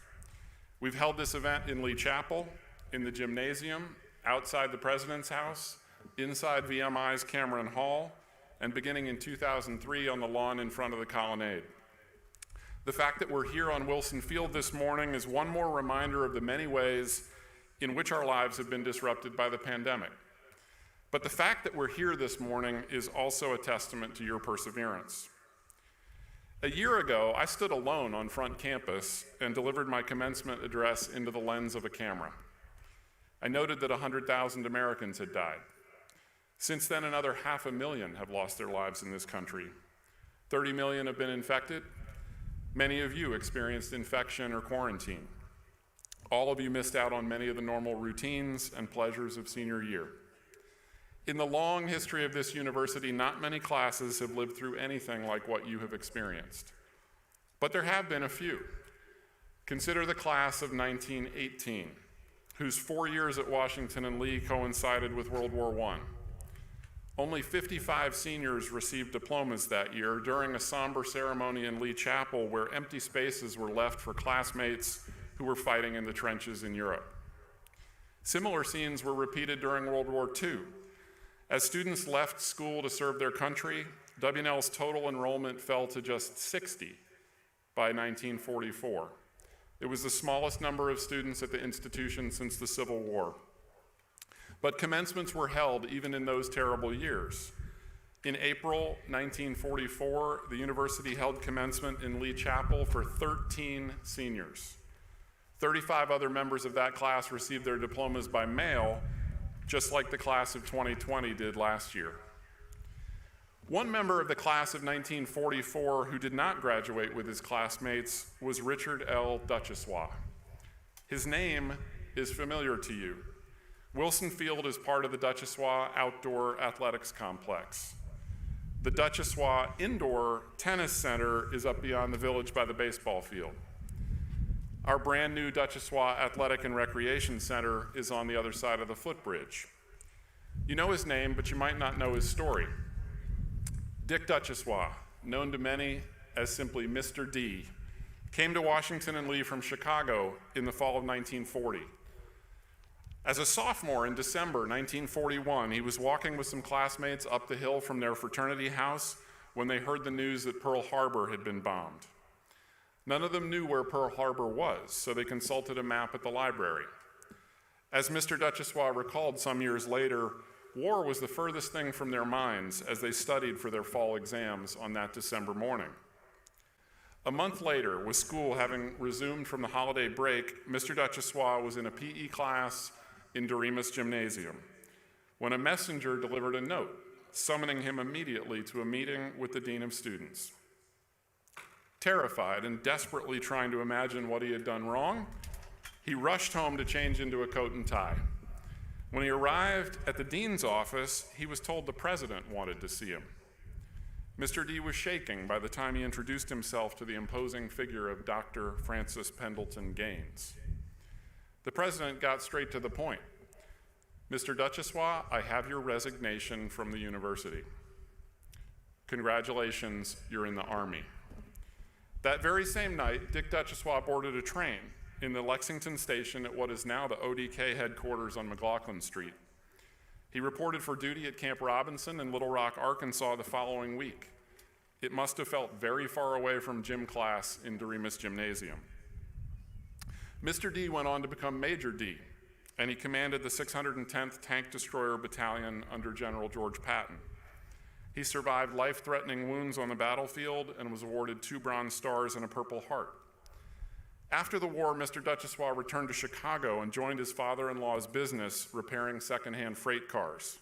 We've held this event in Lee Chapel, in the gymnasium, outside the President's House, inside VMI's Cameron Hall, and beginning in 2003 on the lawn in front of the Colonnade. The fact that we're here on Wilson Field this morning is one more reminder of the many ways in which our lives have been disrupted by the pandemic. But the fact that we're here this morning is also a testament to your perseverance. A year ago, I stood alone on front campus and delivered my commencement address into the lens of a camera. I noted that 100,000 Americans had died. Since then, another 500,000 have lost their lives in this country. 30 million have been infected. Many of you experienced infection or quarantine. All of you missed out on many of the normal routines and pleasures of senior year. In the long history of this university, not many classes have lived through anything like what you have experienced. But there have been a few. Consider the class of 1918, whose 4 years at Washington and Lee coincided with World War I. Only 55 seniors received diplomas that year during a somber ceremony in Lee Chapel where empty spaces were left for classmates who were fighting in the trenches in Europe. Similar scenes were repeated during World War II. As students left school to serve their country, W&L's total enrollment fell to just 60 by 1944. It was the smallest number of students at the institution since the Civil War. But commencements were held even in those terrible years. In April 1944, the university held commencement in Lee Chapel for 13 seniors. 35 other members of that class received their diplomas by mail, just like the class of 2020 did last year. One member of the class of 1944 who did not graduate with his classmates was Richard L. Duchossois. His name is familiar to you. Wilson Field is part of the Duchossois Outdoor Athletics Complex. The Duchossois Indoor Tennis Center is up beyond the village by the baseball field. Our brand new Duchossois Athletic and Recreation Center is on the other side of the footbridge. You know his name, but you might not know his story. Dick Duchossois, known to many as simply Mr. D, came to Washington and Lee from Chicago in the fall of 1940. As a sophomore in December 1941, he was walking with some classmates up the hill from their fraternity house when they heard the news that Pearl Harbor had been bombed. None of them knew where Pearl Harbor was, so they consulted a map at the library. As Mr. Duchossois recalled some years later, war was the furthest thing from their minds as they studied for their fall exams on that December morning. A month later, with school having resumed from the holiday break, Mr. Duchossois was in a PE class in Doremus Gymnasium when a messenger delivered a note summoning him immediately to a meeting with the Dean of Students. Terrified and desperately trying to imagine what he had done wrong, he rushed home to change into a coat and tie. When he arrived at the dean's office, he was told the president wanted to see him. Mr. D was shaking by the time he introduced himself to the imposing figure of Dr. Francis Pendleton Gaines. The president got straight to the point. "Mr. Duchossois, I have your resignation from the university." Congratulations, you're in the Army. That very same night, Dick Duchossois boarded a train in the Lexington station at what is now the ODK headquarters on McLaughlin Street. He reported for duty at Camp Robinson in Little Rock, Arkansas the following week. It must have felt very far away from gym class in Doremus Gymnasium. Mr. D went on to become Major D, and he commanded the 610th Tank Destroyer Battalion under General George Patton. He survived life-threatening wounds on the battlefield and was awarded 2 Bronze Stars and a Purple Heart. After the war, Mr. Duchossois returned to Chicago and joined his father-in-law's business repairing secondhand freight cars.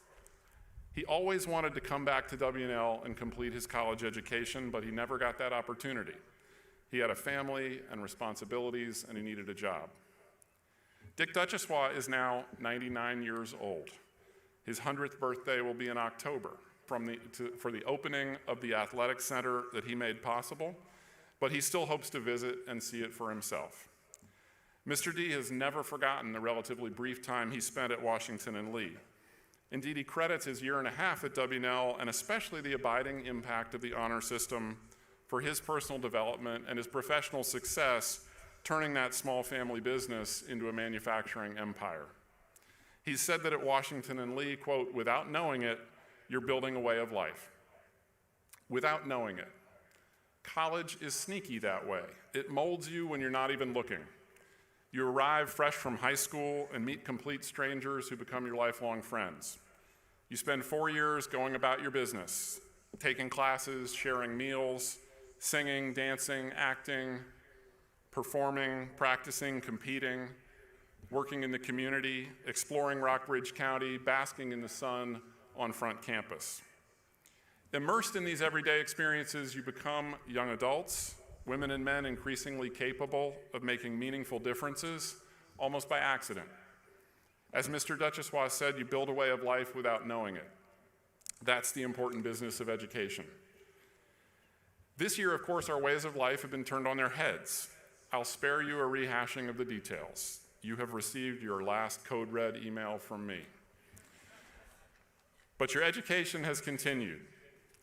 He always wanted to come back to W&L and complete his college education, but he never got that opportunity. He had a family and responsibilities, and he needed a job. Dick Duchossois is now 99 years old. His 100th birthday will be in October for the opening of the athletic center that he made possible, but he still hopes to visit and see it for himself. Mr. D has never forgotten the relatively brief time he spent at Washington and Lee. Indeed, he credits his 1.5 years at W&L and especially the abiding impact of the honor system for his personal development and his professional success, turning that small family business into a manufacturing empire. He said that at Washington and Lee, quote, "Without knowing it, you're building a way of life." Without knowing it. College is sneaky that way. It molds you when you're not even looking. You arrive fresh from high school and meet complete strangers who become your lifelong friends. You spend 4 years going about your business, taking classes, sharing meals, singing, dancing, acting, performing, practicing, competing, working in the community, exploring Rockbridge County, basking in the sun on Front Campus. Immersed in these everyday experiences, you become young adults, women and men increasingly capable of making meaningful differences, almost by accident. As Mr. Duchossois said, you build a way of life without knowing it. That's the important business of education. This year, of course, our ways of life have been turned on their heads. I'll spare you a rehashing of the details. You have received your last code red email from me. But your education has continued.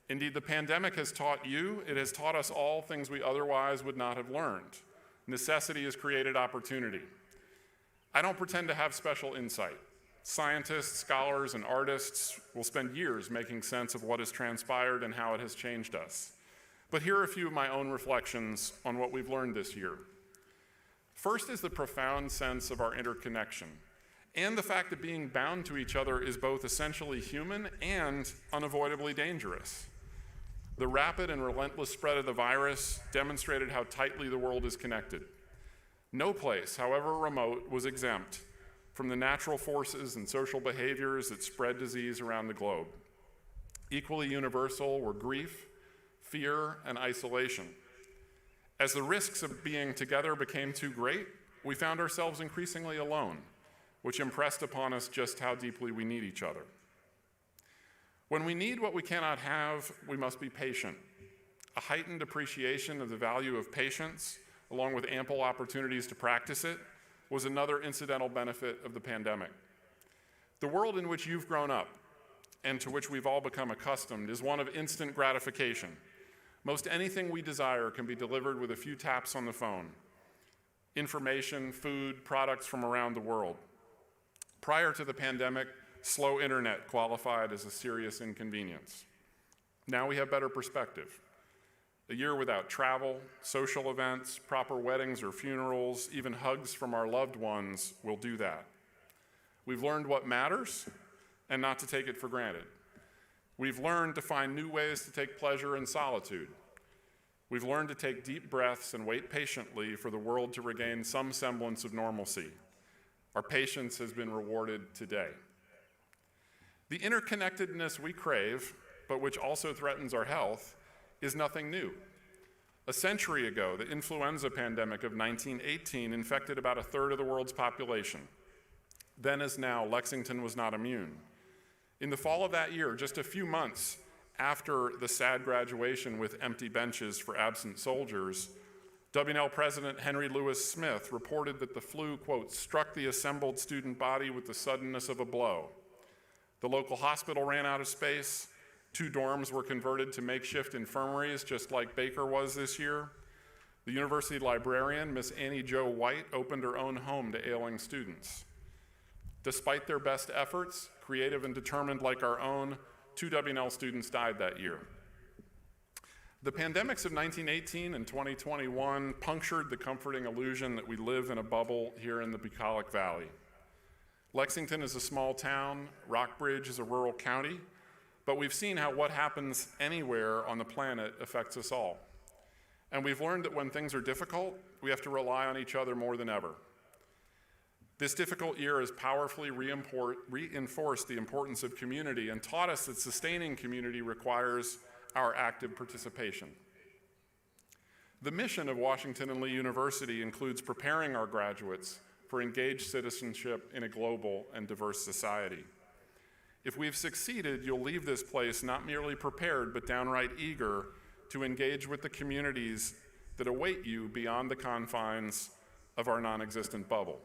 Indeed, the pandemic has taught you, it has taught us all things we otherwise would not have learned. Necessity has created opportunity. I don't pretend to have special insight. Scientists, scholars, and artists will spend years making sense of what has transpired and how it has changed us. But here are a few of my own reflections on what we've learned this year. First is the profound sense of our interconnection, and the fact that being bound to each other is both essentially human and unavoidably dangerous. The rapid and relentless spread of the virus demonstrated how tightly the world is connected. No place, however remote, was exempt from the natural forces and social behaviors that spread disease around the globe. Equally universal were grief, fear, and isolation. As the risks of being together became too great, we found ourselves increasingly alone, which impressed upon us just how deeply we need each other. When we need what we cannot have, we must be patient. A heightened appreciation of the value of patience, along with ample opportunities to practice it, was another incidental benefit of the pandemic. The world in which you've grown up, and to which we've all become accustomed, is one of instant gratification. Most anything we desire can be delivered with a few taps on the phone. Information, food, products from around the world. Prior to the pandemic, slow internet qualified as a serious inconvenience. Now we have better perspective. A year without travel, social events, proper weddings or funerals, even hugs from our loved ones will do that. We've learned what matters and not to take it for granted. We've learned to find new ways to take pleasure in solitude. We've learned to take deep breaths and wait patiently for the world to regain some semblance of normalcy. Our patience has been rewarded today. The interconnectedness we crave, but which also threatens our health, is nothing new. A century ago, the influenza pandemic of 1918 infected about a third of the world's population. Then as now, Lexington was not immune. In the fall of that year, just a few months after the sad graduation with empty benches for absent soldiers, W&L President Henry Louis Smith reported that the flu, quote, struck the assembled student body with the suddenness of a blow. The local hospital ran out of space, 2 dorms were converted to makeshift infirmaries, just like Baker was this year. The university librarian, Miss Annie Jo White, opened her own home to ailing students. Despite their best efforts, creative and determined like our own, 2 W&L students died that year. The pandemics of 1918 and 2021 punctured the comforting illusion that we live in a bubble here in the Bucolic Valley. Lexington is a small town, Rockbridge is a rural county, but we've seen how what happens anywhere on the planet affects us all. And we've learned that when things are difficult, we have to rely on each other more than ever. This difficult year has powerfully reinforced the importance of community and taught us that sustaining community requires our active participation. The mission of Washington and Lee University includes preparing our graduates for engaged citizenship in a global and diverse society. If we've succeeded, you'll leave this place not merely prepared, but downright eager to engage with the communities that await you beyond the confines of our non-existent bubble.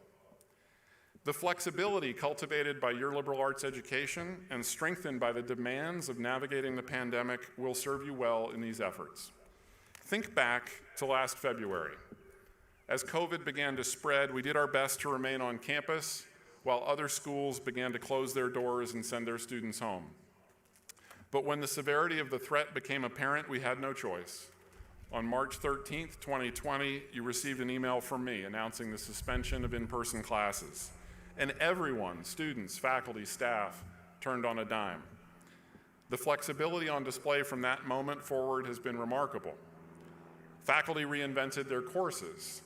The flexibility cultivated by your liberal arts education and strengthened by the demands of navigating the pandemic will serve you well in these efforts. Think back to last February. As COVID began to spread, we did our best to remain on campus while other schools began to close their doors and send their students home. But when the severity of the threat became apparent, we had no choice. On March 13th, 2020, you received an email from me announcing the suspension of in-person classes. And everyone, students, faculty, staff, turned on a dime. The flexibility on display from that moment forward has been remarkable. Faculty reinvented their courses.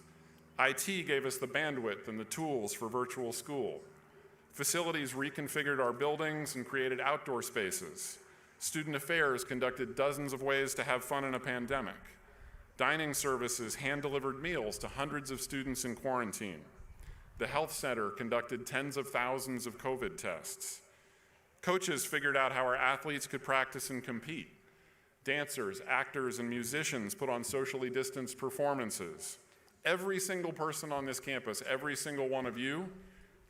IT gave us the bandwidth and the tools for virtual school. Facilities reconfigured our buildings and created outdoor spaces. Student affairs conducted dozens of ways to have fun in a pandemic. Dining services hand-delivered meals to hundreds of students in quarantine. The health center conducted tens of thousands of COVID tests. Coaches figured out how our athletes could practice and compete. Dancers, actors, and musicians put on socially distanced performances. Every single person on this campus, every single one of you,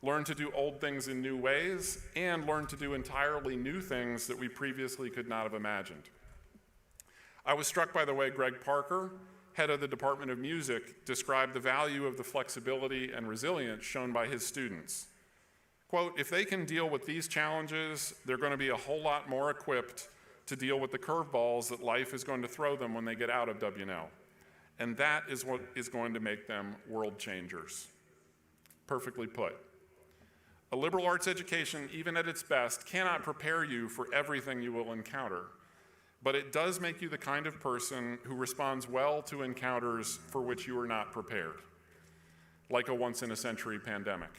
learned to do old things in new ways and learned to do entirely new things that we previously could not have imagined. I was struck by the way Greg Parker, head of the Department of Music, described the value of the flexibility and resilience shown by his students. Quote, if they can deal with these challenges, they're going to be a whole lot more equipped to deal with the curveballs that life is going to throw them when they get out of W&L. And that is what is going to make them world changers. Perfectly put. A liberal arts education, even at its best, cannot prepare you for everything you will encounter. But it does make you the kind of person who responds well to encounters for which you are not prepared, like a once-in-a-century pandemic.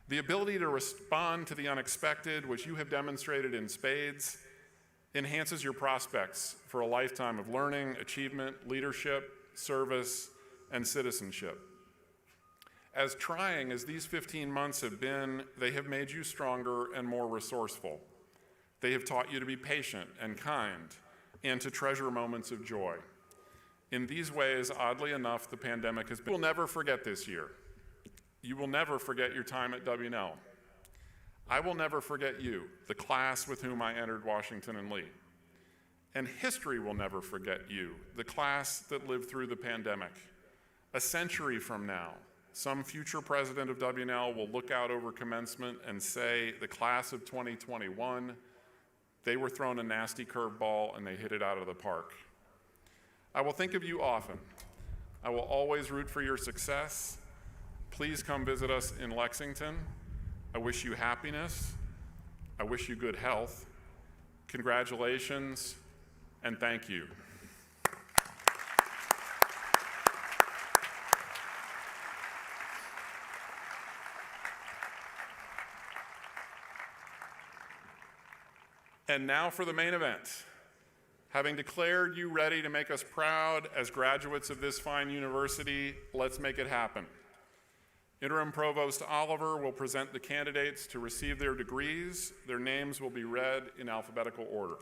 The ability to respond to the unexpected, which you have demonstrated in spades, enhances your prospects for a lifetime of learning, achievement, leadership, service, and citizenship. As trying as these 15 months have been, they have made you stronger and more resourceful. They have taught you to be patient and kind and to treasure moments of joy. In these ways, oddly enough, the pandemic has been. You will never forget this year. You will never forget your time at W&L. I will never forget you, the class with whom I entered Washington and Lee. And history will never forget you, the class that lived through the pandemic. A century from now, some future president of W&L will look out over commencement and say, the class of 2021, they were thrown a nasty curveball and they hit it out of the park. I will think of you often. I will always root for your success. Please come visit us in Lexington. I wish you happiness. I wish you good health. Congratulations, and thank you. And now for the main event. Having declared you ready to make us proud as graduates of this fine university, let's make it happen. Interim Provost Oliver will present the candidates to receive their degrees. Their names will be read in alphabetical order.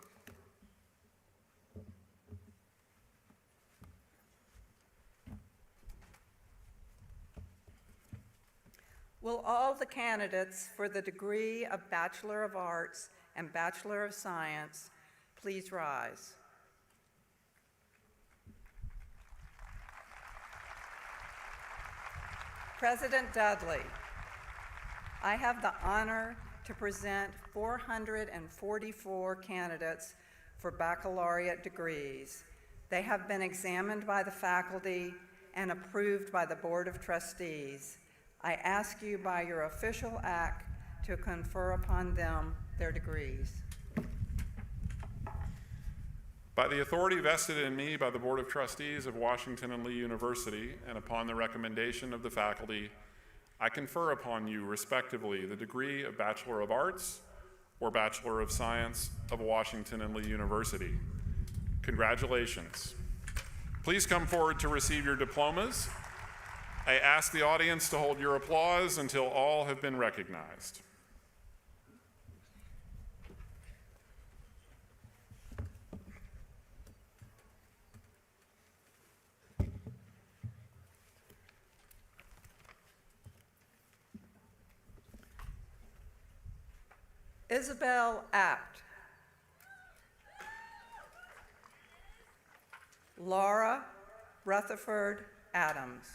Will all the candidates for the degree of Bachelor of Arts and Bachelor of Science please rise. President Dudley, I have the honor to present 444 candidates for baccalaureate degrees. They have been examined by the faculty and approved by the Board of Trustees. I ask you by your official act to confer upon them their degrees. By the authority vested in me by the Board of Trustees of Washington and Lee University, and upon the recommendation of the faculty, I confer upon you, respectively, the degree of Bachelor of Arts or Bachelor of Science of Washington and Lee University. Congratulations. Please come forward to receive your diplomas. I ask the audience to hold your applause until all have been recognized. Isabel Apt. Laura Rutherford Adams.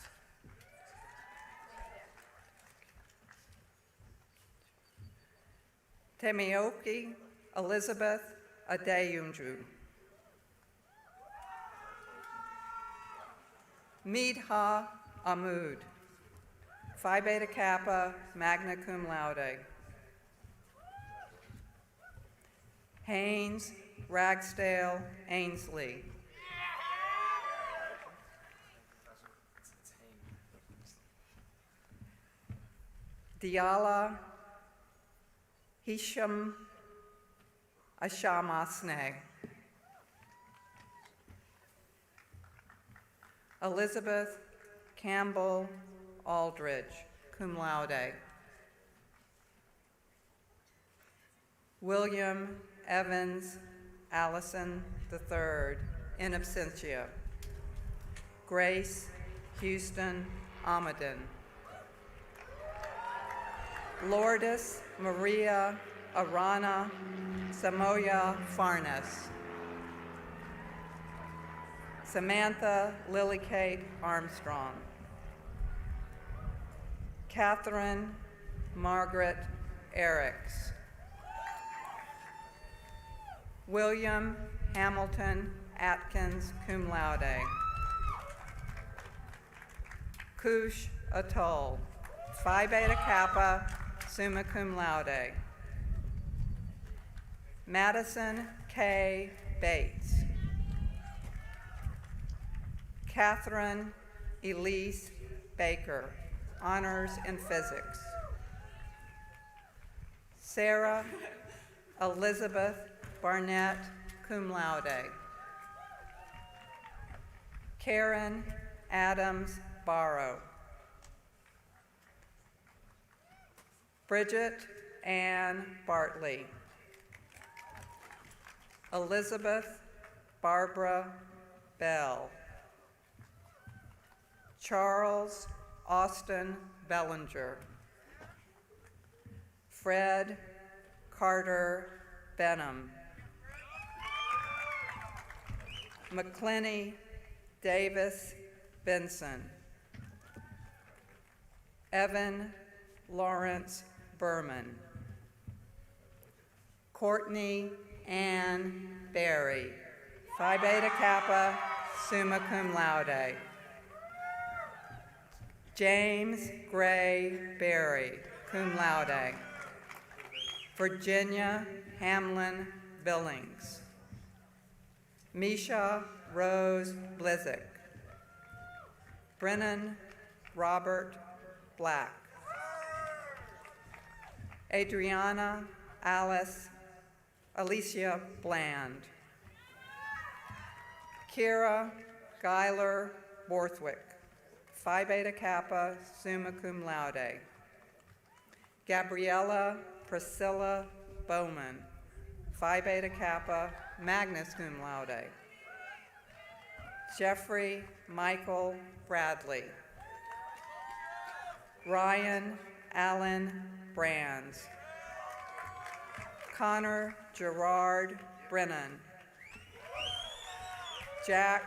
Temioki Elizabeth Adeyunju. Midha Ahmud, Phi Beta Kappa, magna cum laude. Haynes Ragsdale Ainsley. Diala Hisham Ashamasne. Elizabeth Campbell Aldridge, cum laude. William Evans Allison III, in absentia. Grace Houston Amadon. Lourdes Maria Arana Samoya Farnes. Samantha Lily Kate Armstrong. Catherine Margaret Eriks. William Hamilton Atkins, cum laude. Kush Atul, Phi Beta Kappa, summa cum laude. Madison K. Bates. Catherine Elise Baker, honors in physics. Sarah Elizabeth Barnett, cum laude. Karen Adams Barrow. Bridget Ann Bartley. Elizabeth Barbara Bell. Charles Austin Bellinger. Fred Carter Benham. McClenny Davis Benson. Evan Lawrence Berman. Courtney Ann Berry, Phi Beta Kappa, summa cum laude. James Gray Berry, cum laude. Virginia Hamlin Billings. Misha Rose Blizik. Brennan Robert Black. Adriana Alicia Bland. Kira Guyler Borthwick, Phi Beta Kappa, summa cum laude. Gabriella Priscilla Bowman, Phi Beta Kappa, magna cum laude. Jeffrey Michael Bradley. Ryan Allen Brands. Connor Gerard Brennan, Jack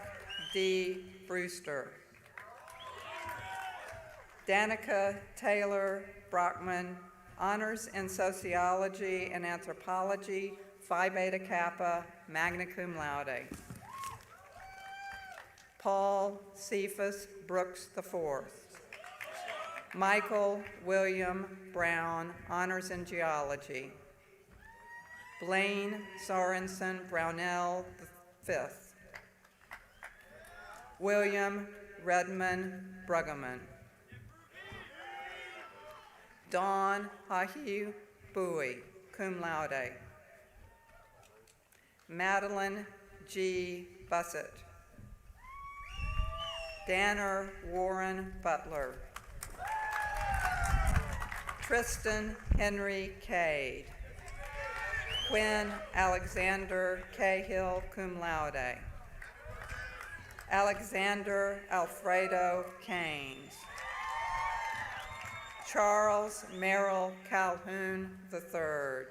D. Brewster. Danica Taylor Brockman, honors in sociology and anthropology, Phi Beta Kappa, magna cum laude. Paul Cephas Brooks IV. Michael William Brown, honors in geology. Blaine Sorensen Brownell V. William Redmond Bruggeman. Dawn Hahiu Bowie, cum laude. Madeline G. Bussett. Danner Warren Butler. Tristan Henry Cade. Quinn Alexander Cahill, cum laude. Alexander Alfredo Keynes. Charles Merrill Calhoun III.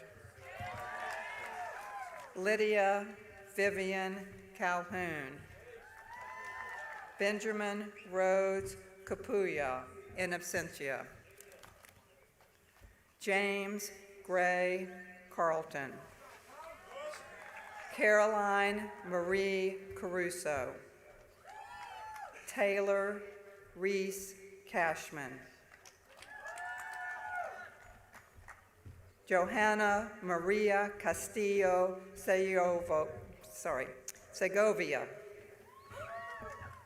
Lydia Vivian Calhoun. Benjamin Rhodes Capuya, in absentia. James Gray Carlton. Caroline Marie Caruso. Taylor Reese Cashman. Johanna Maria Castillo Segovia.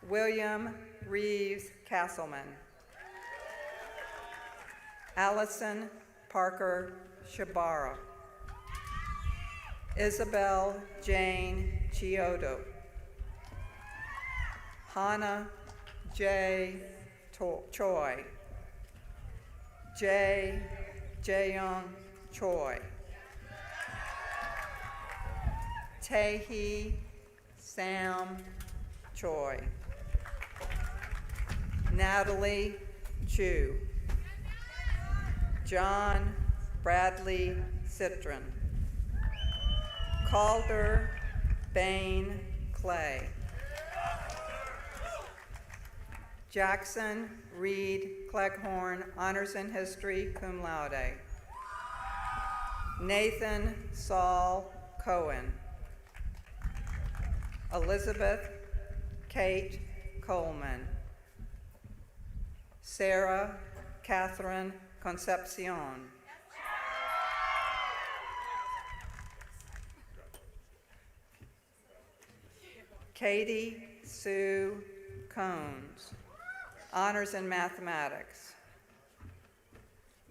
William Reeves Castleman. Allison Parker Shabara. Isabel Jane Chiodo. Hannah J. Choi. Jaeyoung Choi. Tae-hee Sam Choi. Natalie Chu. John Bradley Citron. Calder Bain Clay. Jackson Reed Cleghorn, honors in history, cum laude. Nathan Saul Cohen. Elizabeth Kate Coleman. Sarah Catherine Concepcion. Katie Sue Cones, honors in mathematics.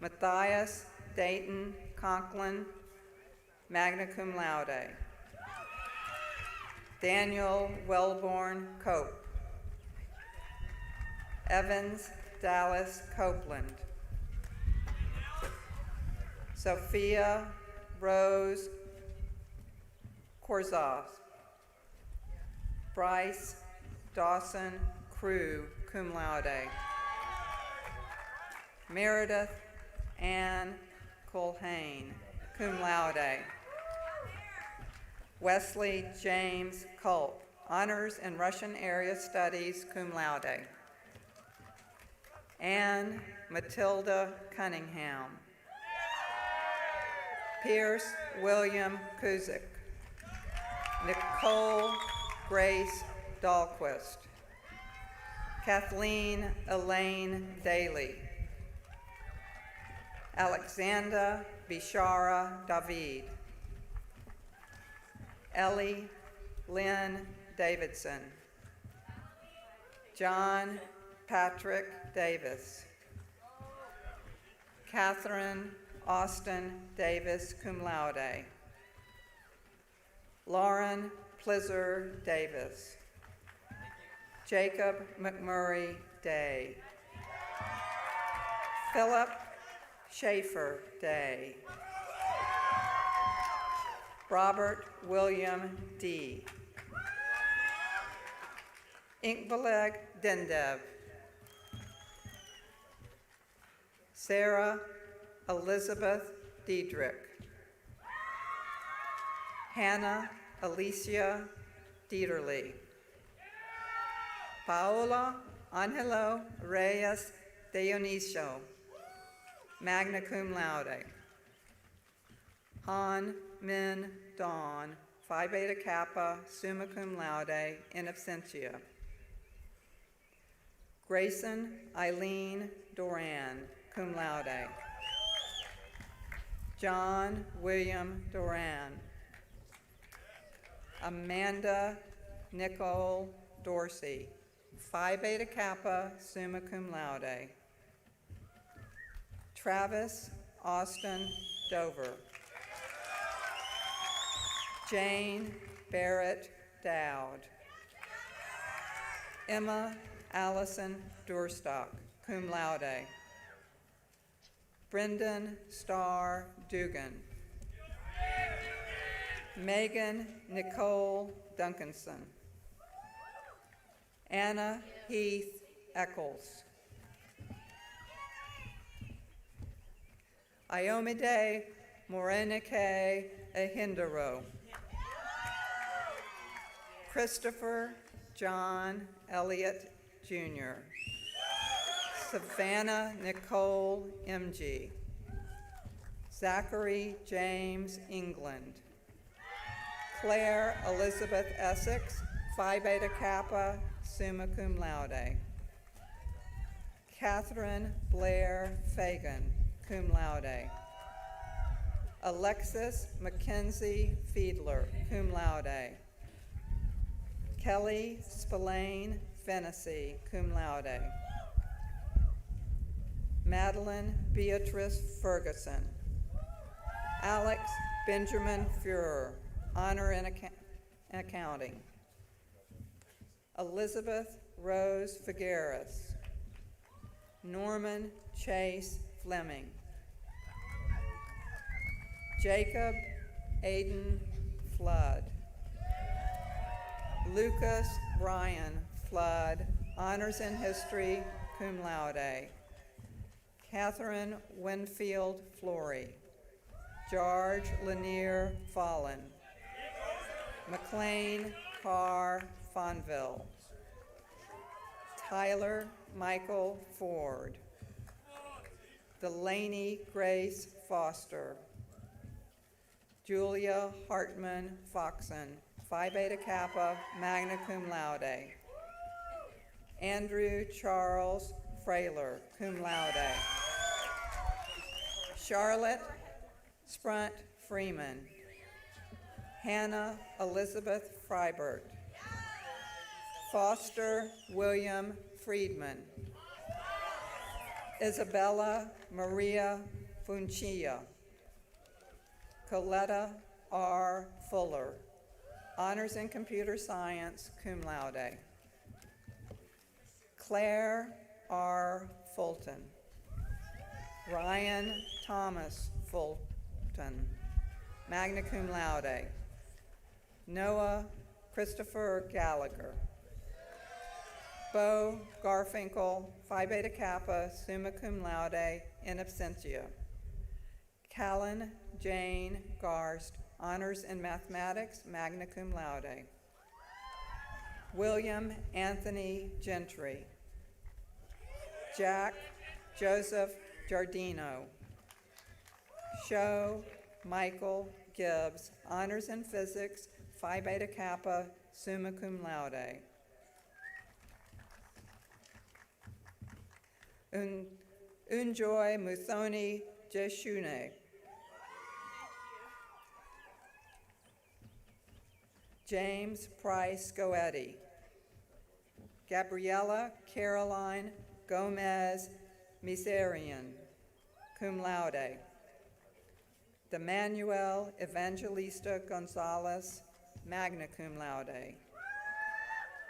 Matthias Dayton Conklin, magna cum laude. Daniel Wellborn Cope. Evans Dallas Copeland. Sophia Rose Korzov. Bryce Dawson Crew, cum laude. Meredith Ann Culhane, cum laude. Wesley James Culp, honors in Russian area studies, cum laude. Anne Matilda Cunningham. Pierce William Kuzik. Nicole Grace Dahlquist. Kathleen Elaine Daly. Alexandra Bishara David. Ellie Lynn Davidson. John Patrick Davis. Catherine Austin Davis, cum laude. Lauren Plizer Davis. Jacob McMurray Day. Philip Schaefer Day. Robert William D. Inkbaleg Dendev. Sarah Elizabeth Diedrich. Hannah Alicia Dieterle. Paola Angelo Reyes Dionisio, magna cum laude. Han Min Dawn, Phi Beta Kappa, summa cum laude, in absentia. Grayson Eileen Doran, cum laude. John William Doran. Amanda Nicole Dorsey, Phi Beta Kappa, summa cum laude. Travis Austin Dover. Jane Barrett Dowd. Emma Allison Durstock, cum laude. Brendan Starr Dugan. Megan Nicole Duncanson. Anna Heath Eccles. Iomide Morenike Ahindaro. Christopher John Elliott Jr. Savannah Nicole MG. Zachary James England. Claire Elizabeth Essex, Phi Beta Kappa, summa cum laude. Catherine Blair Fagan, cum laude. Alexis Mackenzie Fiedler, cum laude. Kelly Spillane Fennessy, cum laude. Madeline Beatrice Ferguson. Alex Benjamin Fuhrer, honor in accounting. Elizabeth Rose Figueres. Norman Chase Fleming. Jacob Aiden Flood. Lucas Ryan Flood, honors in history, cum laude. Catherine Winfield Flory. George Lanier Fallon. McLean Carr Fonville. Tyler Michael Ford. Delaney Grace Foster. Julia Hartman Foxon, Phi Beta Kappa, magna cum laude. Andrew Charles Frailer, cum laude. Charlotte Sprunt Freeman. Hannah Elizabeth Freibert. Foster William Friedman. Isabella Maria Funcia. Coletta R. Fuller, honors in computer science, cum laude. Claire R. Fulton. Ryan Thomas Fulton, magna cum laude. Noah Christopher Gallagher. Bo Garfinkel, Phi Beta Kappa, summa cum laude, in absentia. Callan Jane Garst, honors in mathematics, magna cum laude. William Anthony Gentry. Jack Joseph Giardino. Sho Michael Gibbs, honors in physics, Phi Beta Kappa, summa cum laude. Unjoy Muthoni Jeshune. James Price Goetti. Gabriella Caroline Gomez Miserian, cum laude. Demanuel Evangelista Gonzalez, magna cum laude.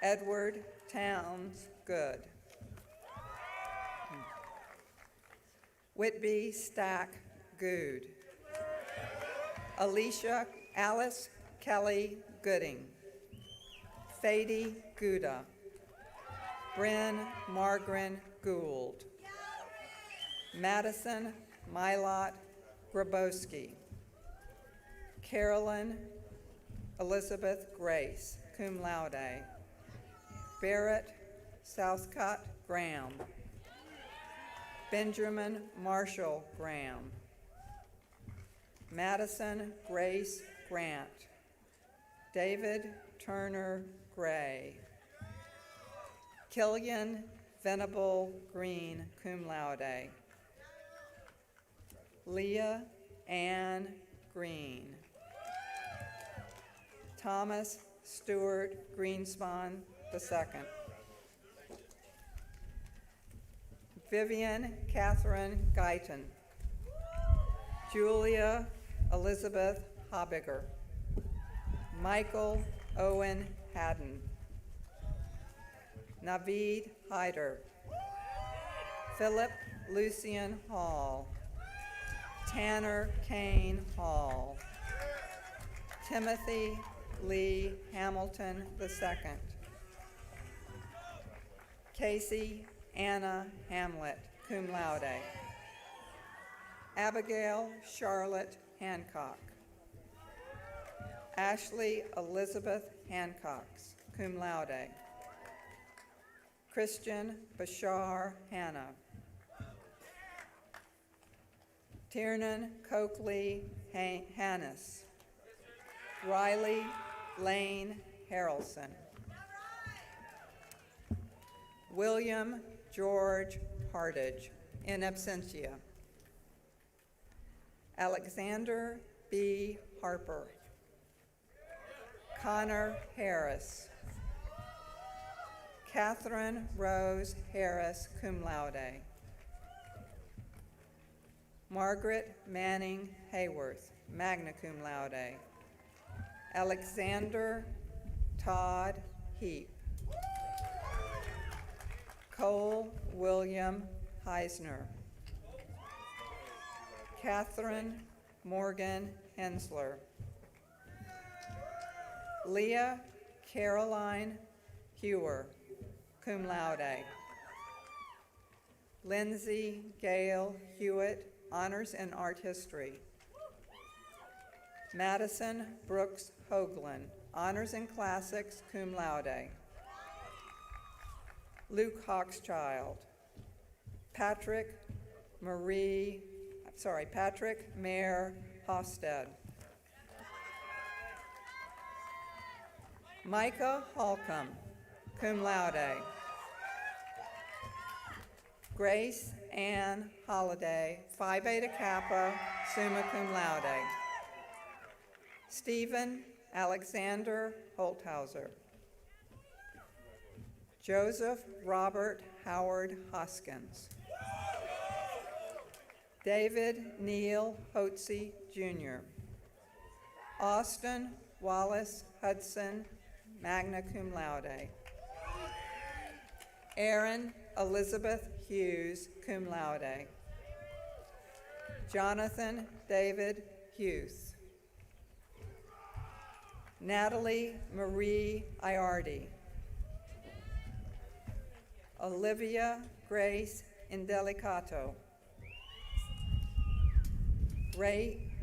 Edward Towns Good. Whitby Stack Good. Alice Kelly Gooding. Fady Gouda. Bryn Margren Gould. Madison Milot Grabowski. Carolyn Elizabeth Grace, cum laude. Barrett Southcott Graham. Benjamin Marshall Graham. Madison Grace Grant. David Turner Gray. Killian Venable Green, cum laude. Leah Ann Green. Thomas Stewart Greenspan II. Vivian Catherine Guyton. Julia Elizabeth Hobbiger. Michael Owen Haddon. Naveed Hyder. Philip Lucian Hall. Tanner Kane Hall. Timothy Lee Hamilton II. Casey Anna Hamlet, cum laude. Abigail Charlotte Hancock. Ashley Elizabeth Hancox, cum laude. Christian Bashar Hannah. Tiernan Coakley Hannis. Riley Lane Harrelson. William George Hardage, in absentia. Alexander B. Harper. Connor Harris. Catherine Rose Harris, cum laude. Margaret Manning Hayworth, magna cum laude. Alexander Todd Heap. Cole William Heisner. Catherine Morgan Hensler. Leah Caroline Hewer, cum laude. Lindsay Gale Hewitt, honors in art history. Madison Brooks Hoagland, honors in classics, cum laude. Luke Hawkschild. Patrick Mayer Hofstad. Micah Holcomb, cum laude. Grace Ann Holliday, Phi Beta Kappa, summa cum laude. Stephen Alexander Holthauser. Joseph Robert Howard Hoskins. David Neil Hotze Jr. Austin Wallace Hudson, magna cum laude. Erin Elizabeth Hughes, cum laude. Jonathan David Hughes. Natalie Marie Iardi. Olivia Grace Indelicato.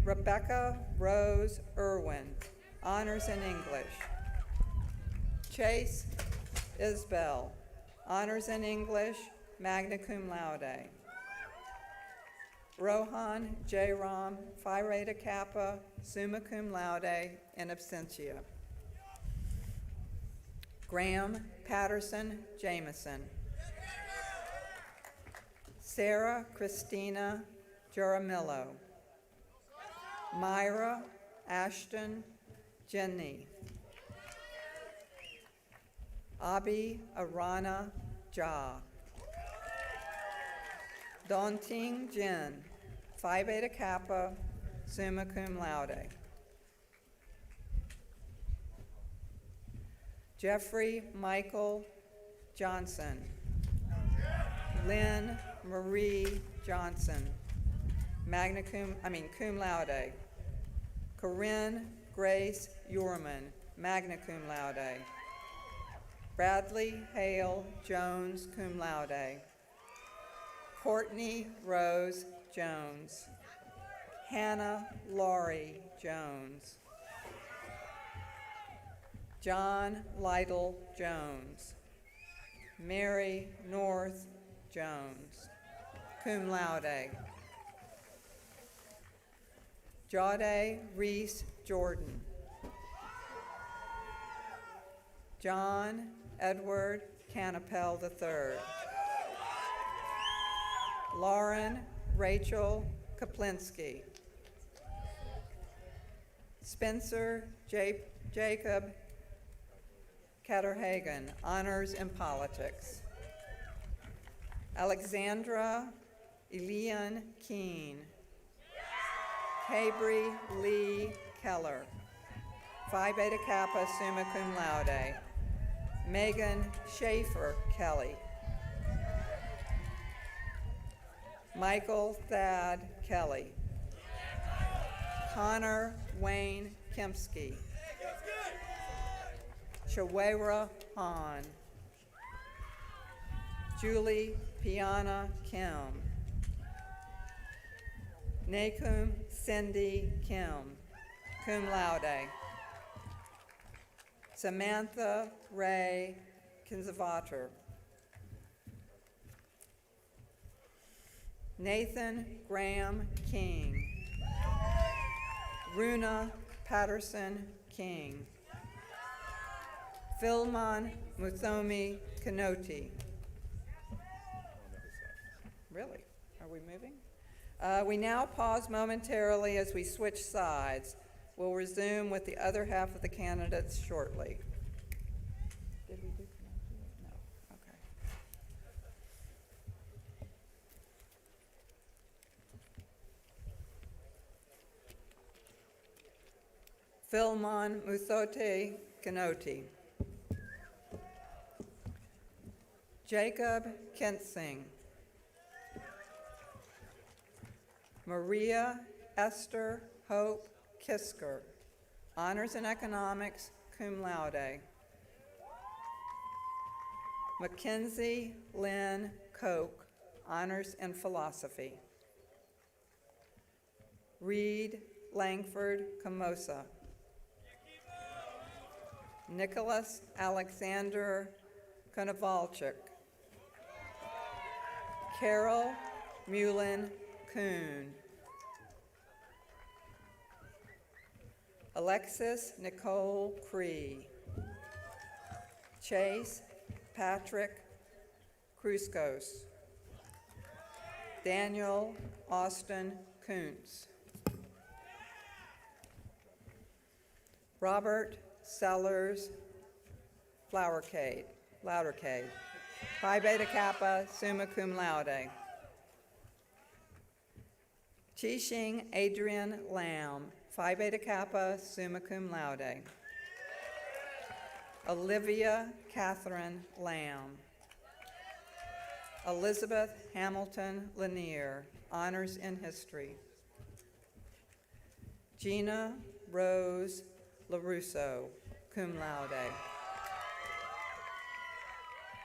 Rebecca Rose Irwin, honors in English. Chase Isbell, honors in English, magna cum laude. Rohan Jairam, Phi Beta Kappa, summa cum laude, in absentia. Graham Patterson Jameson. Sarah Christina Jaramillo. Myra Ashton Jenny. Abi Arana Ja. Donting Jin, Phi Beta Kappa, summa cum laude. Jeffrey Michael Johnson. Lynn Marie Johnson, cum laude. Corinne Grace Yorman, magna cum laude. Bradley Hale Jones, cum laude. Courtney Rose Jones. Hannah Laurie Jones. John Lytle Jones. Mary North Jones, cum laude. Jade Reese Jordan. John Edward Canapel III. Lauren Rachel Kaplinski. Spencer Jacob Katterhagen, honors in politics. Alexandra Elian Keene. Cabry Lee Keller, Phi Beta Kappa, summa cum laude. Megan Schaefer Kelly. Michael Thad Kelly. Connor Wayne Kempsky. Shawera Han. Julie Piana Kim. Nakum Cindy Kim, cum laude. Samantha Ray Kinzavater. Nathan Graham King. Runa Patterson King. Philmon Muthomi Kanoti. Really? Are we moving? We now pause momentarily as we switch sides. We'll resume with the other half of the candidates shortly. Did we do Kanoti? No. Okay. Philmon Muthote Kanoti. Jacob Kensing. Maria Esther Hope Kisker, honors in economics, cum laude. Mackenzie Lynn Koch, honors in philosophy. Reed Langford Camosa. Nicholas Alexander Konovalchuk. Carol Mullen Kuhn. Alexis Nicole Cree. Chase Patrick Kruskos. Daniel Austin Kuntz. Robert Sellers Loudercade, Phi Beta Kappa, summa cum laude. Chixing Adrian Lamb, Phi Beta Kappa, summa cum laude. Olivia Catherine Lamb. Elizabeth Hamilton Lanier, honors in history. Gina Rose LaRusso, cum laude.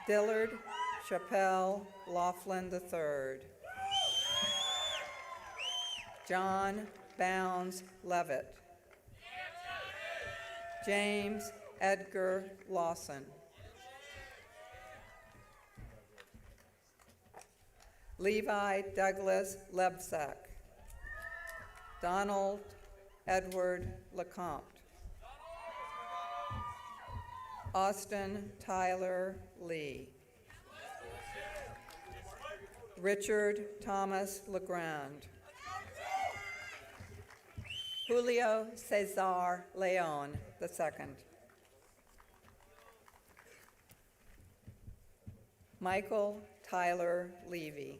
Dillard Chappelle Laughlin III. John Bounds Levitt. James Edgar Lawson. Levi Douglas Lebsack. Donald Edward LeCompte. Austin Tyler Lee. Richard Thomas Legrand. Julio Cesar Leon II. Michael Tyler Levy.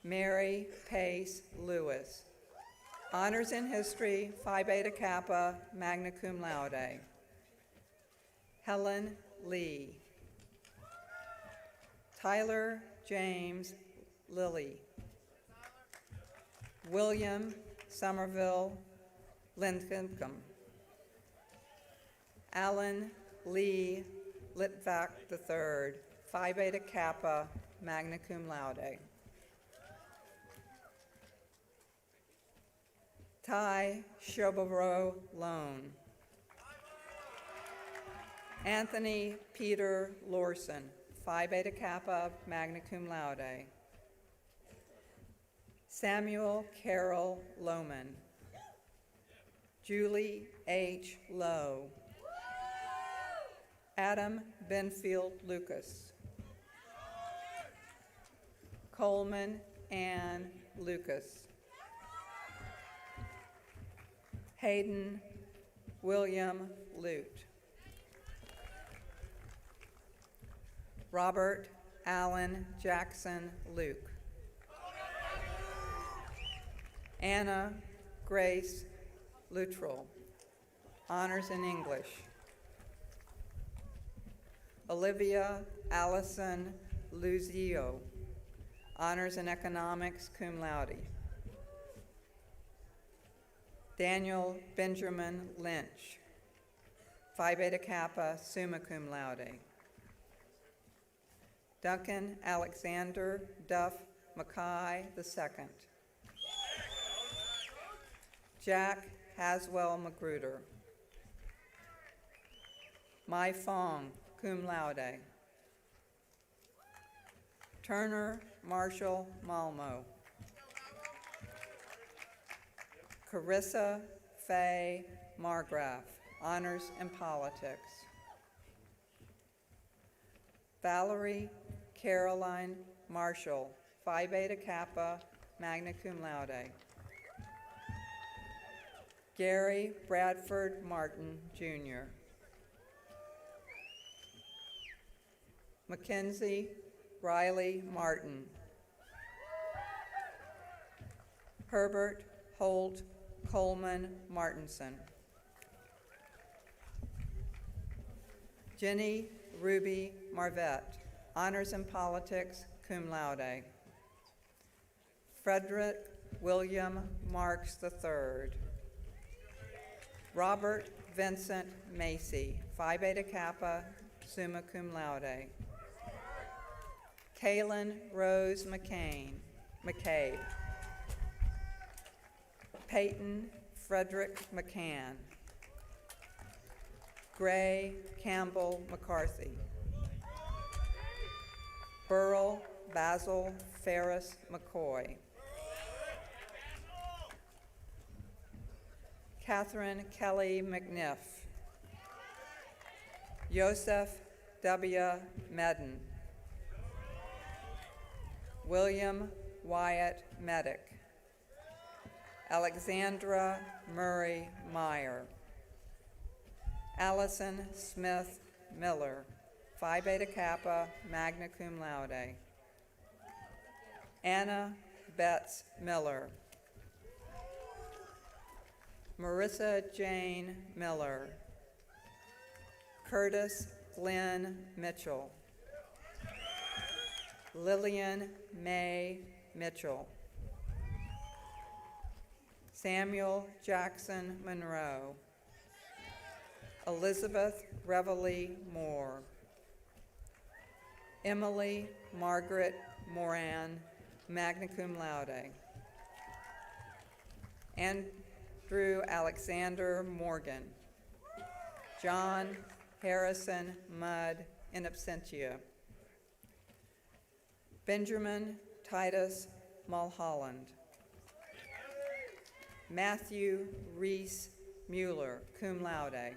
Mary Pace Lewis. Honors in history, Phi Beta Kappa, magna cum laude. Helen Lee. Tyler James Lilly. William Somerville Lincolncombe. Alan Lee Litvak III, Phi Beta Kappa, magna cum laude. Ty Shoboro Lone. Anthony Peter Lorson, Phi Beta Kappa, magna cum laude. Samuel Carroll Lohman. Julie H. Lowe. Adam Benfield Lucas. Coleman Ann Lucas. Hayden William Lute. Robert Allen Jackson Luke. Anna Grace Luttrell, honors in English. Olivia Allison Luzio, honors in economics, cum laude. Daniel Benjamin Lynch, Phi Beta Kappa, summa cum laude. Duncan Alexander Duff Mackay II. Jack Haswell Magruder. Mai Fong, cum laude. Turner Marshall Malmo. Carissa Faye Margraf, honors in politics. Valerie Caroline Marshall, Phi Beta Kappa, magna cum laude. Gary Bradford Martin, Jr. Mackenzie Riley Martin. Herbert Holt Coleman Martinson. Jenny Ruby Marvette, honors in politics, cum laude. Frederick William Marks III. Robert Vincent Macy, Phi Beta Kappa, summa cum laude. Kaylin Rose McCabe. Peyton Frederick McCann. Gray Campbell McCarthy. Burrell Basil Ferris McCoy. Catherine Kelly McNiff. Joseph W. Medden. William Wyatt Medic. Alexandra Murray Meyer. Allison Smith Miller, Phi Beta Kappa, magna cum laude. Anna Betts Miller. Marissa Jane Miller. Curtis Glenn Mitchell. Lillian May Mitchell. Samuel Jackson Monroe. Elizabeth Reveille Moore. Emily Margaret Moran, magna cum laude. Andrew Alexander Morgan. John Harrison Mudd, in absentia. Benjamin Titus Mulholland. Matthew Reese Mueller, cum laude.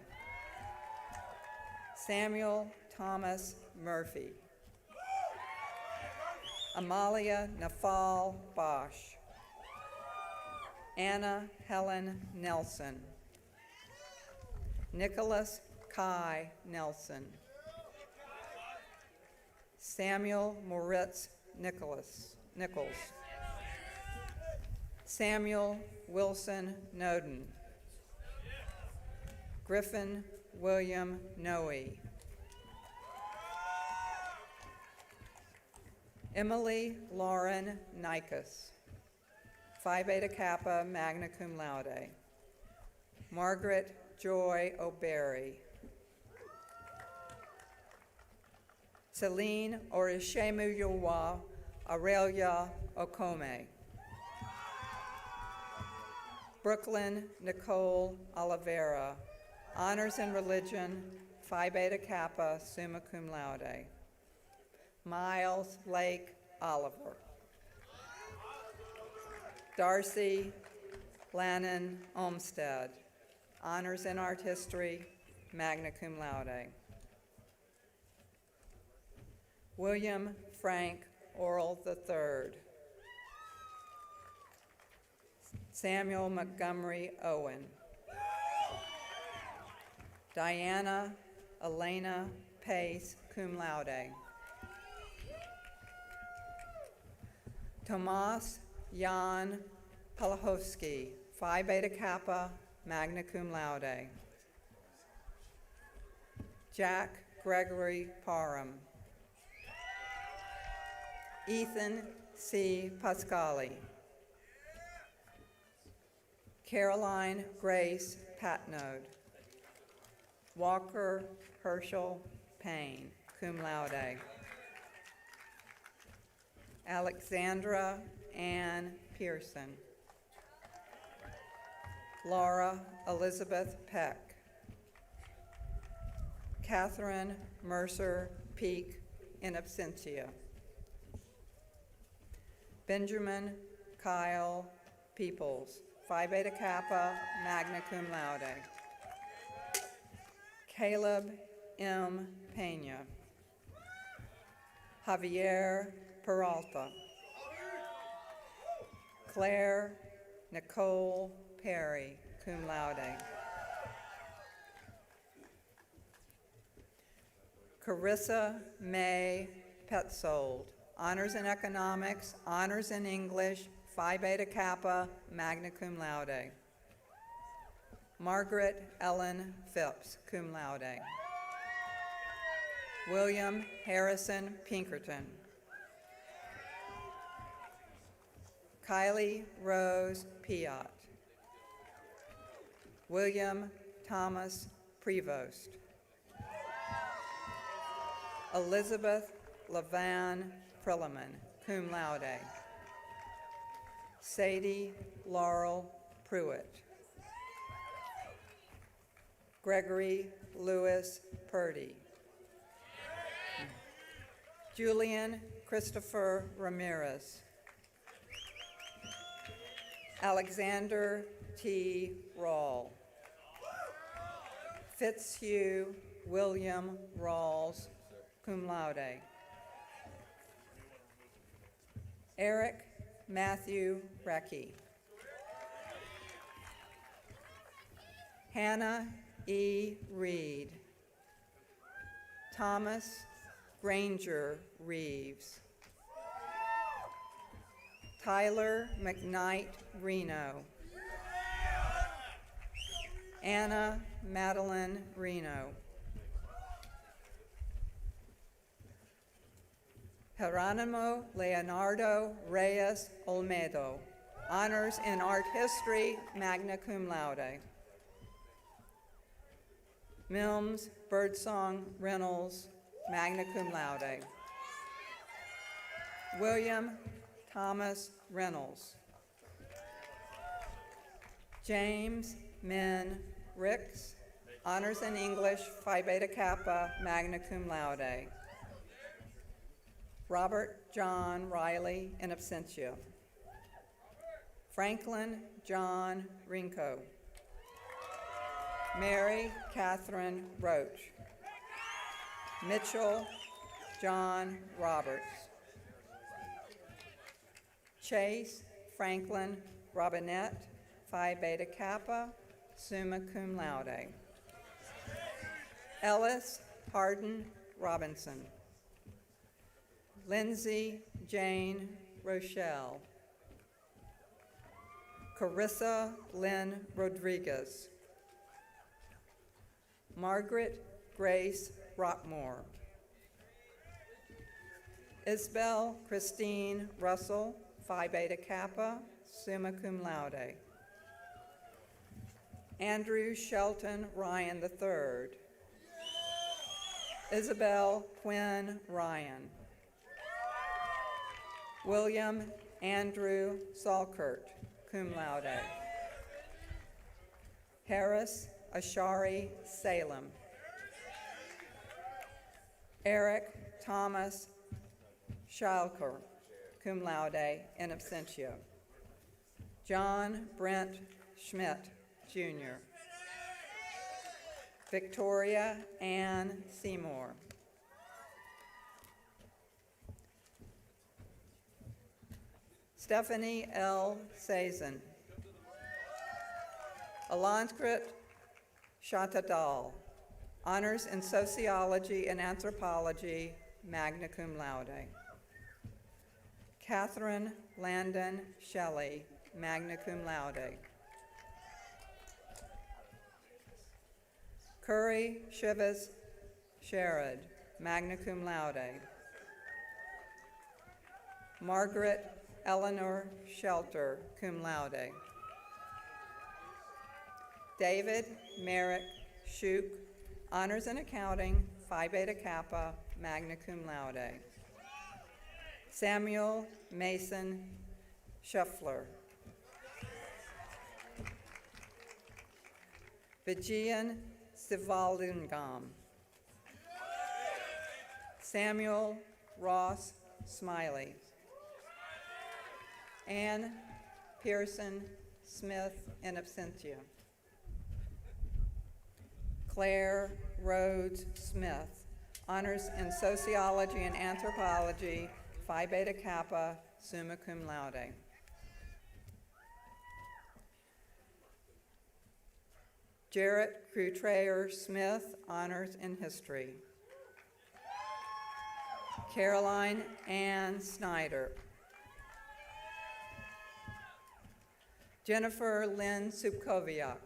Samuel Thomas Murphy. Amalia Nafal Bosch. Anna Helen Nelson. Nicholas Kai Nelson. Samuel Moritz Nichols. Samuel Wilson Noden. Griffin William Noe. Emily Lauren Nikas, Phi Beta Kappa, magna cum laude. Margaret Joy O'Berry. Celine Orishemuyuwa Aurelia Okome. Brooklyn Nicole Oliveira, honors in religion, Phi Beta Kappa, summa cum laude. Miles Lake Oliver. Darcy Lannon Olmsted, honors in art history, magna cum laude. William Frank Orrell III. Samuel Montgomery Owen. Diana Elena Pace, cum laude. Tomas Jan Palahowski, Phi Beta Kappa, magna cum laude. Jack Gregory Parham. Ethan C. Pascali. Caroline Grace Patnode. Walker Herschel Payne, cum laude. Alexandra Ann Pearson. Laura Elizabeth Peck. Catherine Mercer Peak in absentia. Benjamin Kyle Peoples, Phi Beta Kappa, magna cum laude. Caleb M. Pena. Javier Peralta. Claire Nicole Perry, cum laude. Carissa May Petzold, honors in economics, honors in English, Phi Beta Kappa, magna cum laude. Margaret Ellen Phipps, cum laude. William Harrison Pinkerton. Kylie Rose Piat. William Thomas Prevost. Elizabeth LaVan Prilleman, cum laude. Sadie Laurel Pruitt. Gregory Lewis Purdy. Julian Christopher Ramirez. Alexander T. Rawl. Fitzhugh William Rawls, cum laude. Eric Matthew Recky. Hannah E. Reed. Thomas Granger Reeves. Tyler McKnight Reno. Anna Madeline Reno. Geronimo Leonardo Reyes Olmedo, honors in art history, magna cum laude. Milms Birdsong Reynolds, magna cum laude. William Thomas Reynolds. James Min Ricks, honors in English, Phi Beta Kappa, magna cum laude. Robert John Riley, in absentia. Franklin John Rinko. Mary Catherine Roach. Mitchell John Roberts. Chase Franklin Robinette, Phi Beta Kappa, summa cum laude. Ellis Hardin Robinson. Lindsay Jane Rochelle. Carissa Lynn Rodriguez. Margaret Grace Rockmore. Isabel Christine Russell, Phi Beta Kappa, summa cum laude. Andrew Shelton Ryan III. Isabel Quinn Ryan. William Andrew Salkert, cum laude. Harris Ashari Salem. Eric Thomas Schalker, cum laude, in absentia. John Brent Schmidt, Jr. Victoria Ann Seymour. Stephanie L. Sazen. Alankrit Shatadal, honors in sociology and anthropology, magna cum laude. Catherine Landon Shelley, magna cum laude. Curry Shivas Sherrod, magna cum laude. Margaret Eleanor Shelter, cum laude. David Merrick Shuk, honors in accounting, Phi Beta Kappa, magna cum laude. Samuel Mason Shuffler. Vijayan Sivalingam. Samuel Ross Smiley. Ann Pearson Smith, in absentia. Claire Rhodes Smith, honors in sociology and anthropology, Phi Beta Kappa, summa cum laude. Jarrett Crutreyer Smith, honors in history. Caroline Ann Snyder. Jennifer Lynn Subkoviak.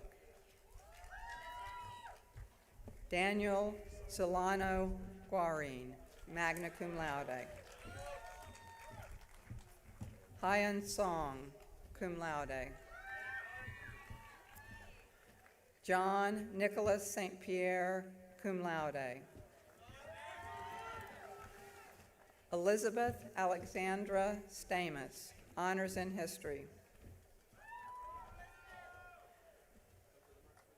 Daniel Solano Guarin, magna cum laude. Hyan Song, cum laude. John Nicholas St. Pierre, cum laude. Elizabeth Alexandra Stamus, honors in history.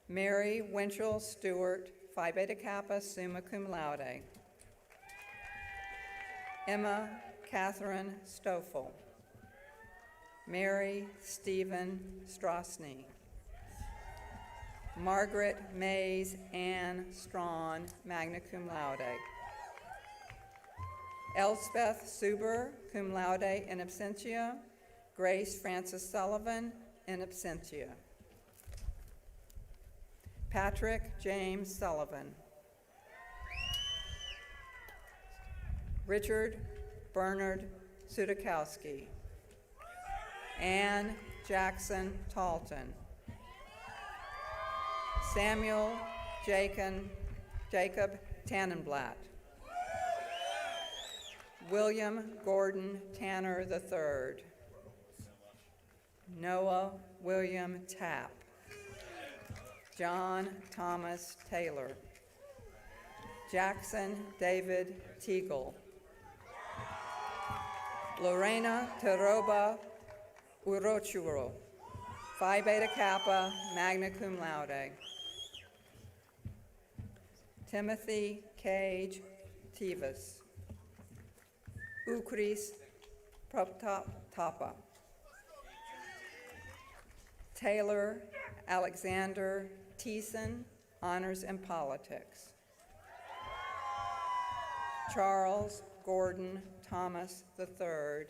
Mary Winchell Stewart, Phi Beta Kappa, summa cum laude. Emma Catherine Stoffel. Mary Stephen Strasny. Margaret Mays Ann Strawn, magna cum laude. Elspeth Suber, cum laude, in absentia. Grace Frances Sullivan, in absentia. Patrick James Sullivan. Richard Bernard Sudakowski. Ann Jackson Talton. Samuel Jacob Tannenblatt. William Gordon Tanner III. Noah William Tapp. John Thomas Taylor. Jackson David Teagle. Lorena Teroba Urochuro, Phi Beta Kappa, magna cum laude. Timothy Cage Tivas. Ukris Protapa. Taylor Alexander Thiessen, honors in politics. Charles Gordon Thomas III,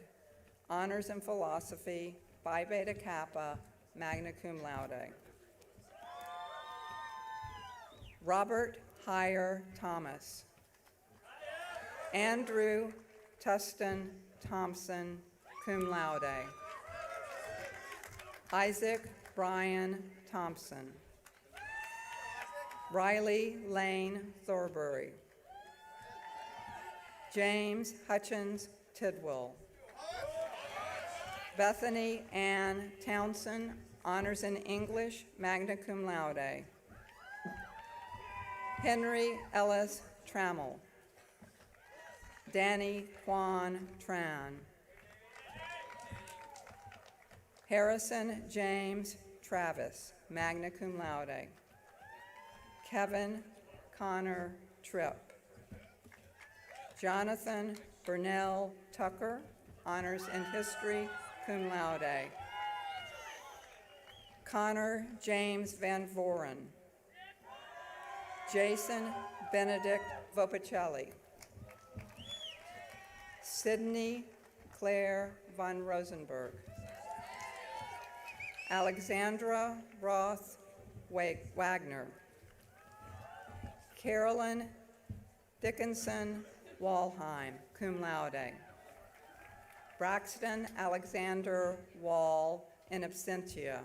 honors in philosophy, Phi Beta Kappa, magna cum laude. Robert Heyer Thomas. Andrew Tustin Thompson, cum laude. Isaac Brian Thompson. Riley Lane Thorbury. James Hutchins Tidwell. Bethany Ann Townsend, honors in English, magna cum laude. Henry Ellis Trammell. Danny Quan Tran. Harrison James Travis, magna cum laude. Kevin Connor Tripp. Jonathan Burnell Tucker, honors in history, cum laude. Connor James Van Voren. Jason Benedict Vopicelli. Sydney Claire von Rosenberg. Alexandra Roth Wagner. Carolyn Dickinson Walheim, cum laude. Braxton Alexander Wall, in absentia.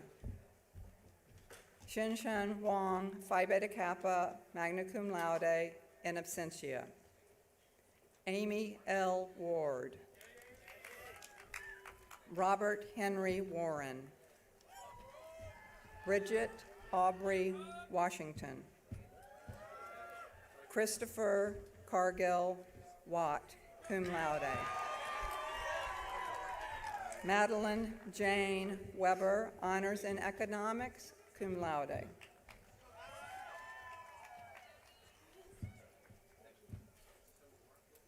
Shinshan Wang, Phi Beta Kappa, magna cum laude, in absentia. Amy L. Ward. Robert Henry Warren. Bridget Aubrey Washington. Christopher Cargill Watt, cum laude. Madeline Jane Weber, honors in economics, cum laude.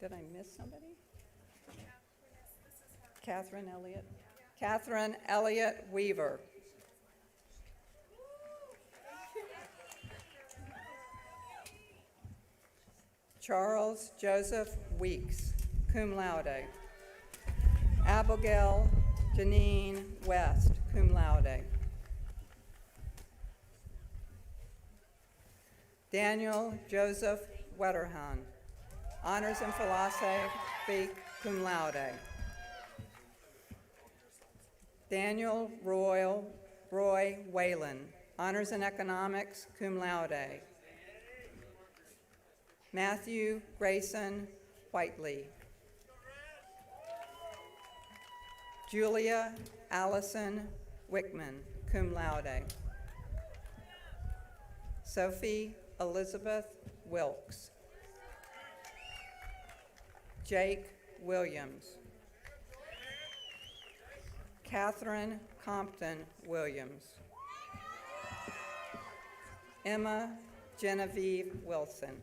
Did I miss somebody? Catherine Elliott. Catherine Elliott Weaver. Charles Joseph Weeks, cum laude. Abigail Janine West, cum laude. Daniel Joseph Wetterhahn, honors in philosophy, cum laude. Daniel Roy Whalen, honors in economics, cum laude. Matthew Grayson Whiteley. Julia Allison Wickman, cum laude. Sophie Elizabeth Wilkes. Jake Williams. Catherine Compton Williams. Emma Genevieve Wilson.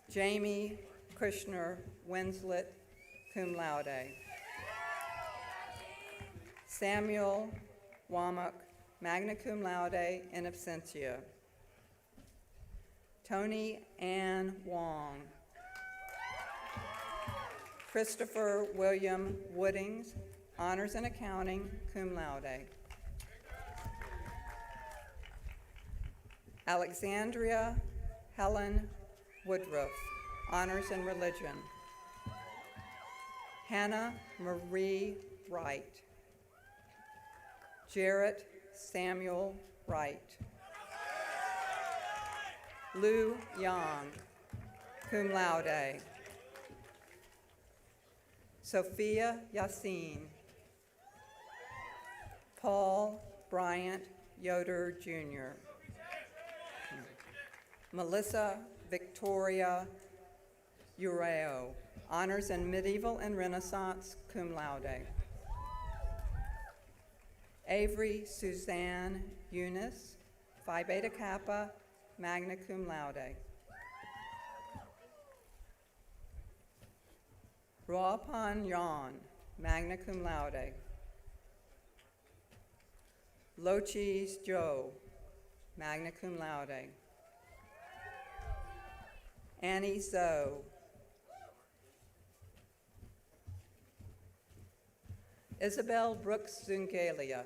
Jamie Kushner Winslet, cum laude. Samuel Womack, magna cum laude, in absentia. Tony Ann Wong. Christopher William Woodings, honors in accounting, cum laude. Alexandria Helen Woodruff, honors in religion. Hannah Marie Wright. Jarrett Samuel Wright. Lou Young, cum laude. Sophia Yassin. Paul Bryant Yoder Jr. Melissa Victoria Ureo, honors in medieval and Renaissance, cum laude. Avery Suzanne Eunice, Phi Beta Kappa, magna cum laude. Ruapan Yan, magna cum laude. Lochis Joe, magna cum laude. Annie Zoe. Isabel Brooks Zungalia.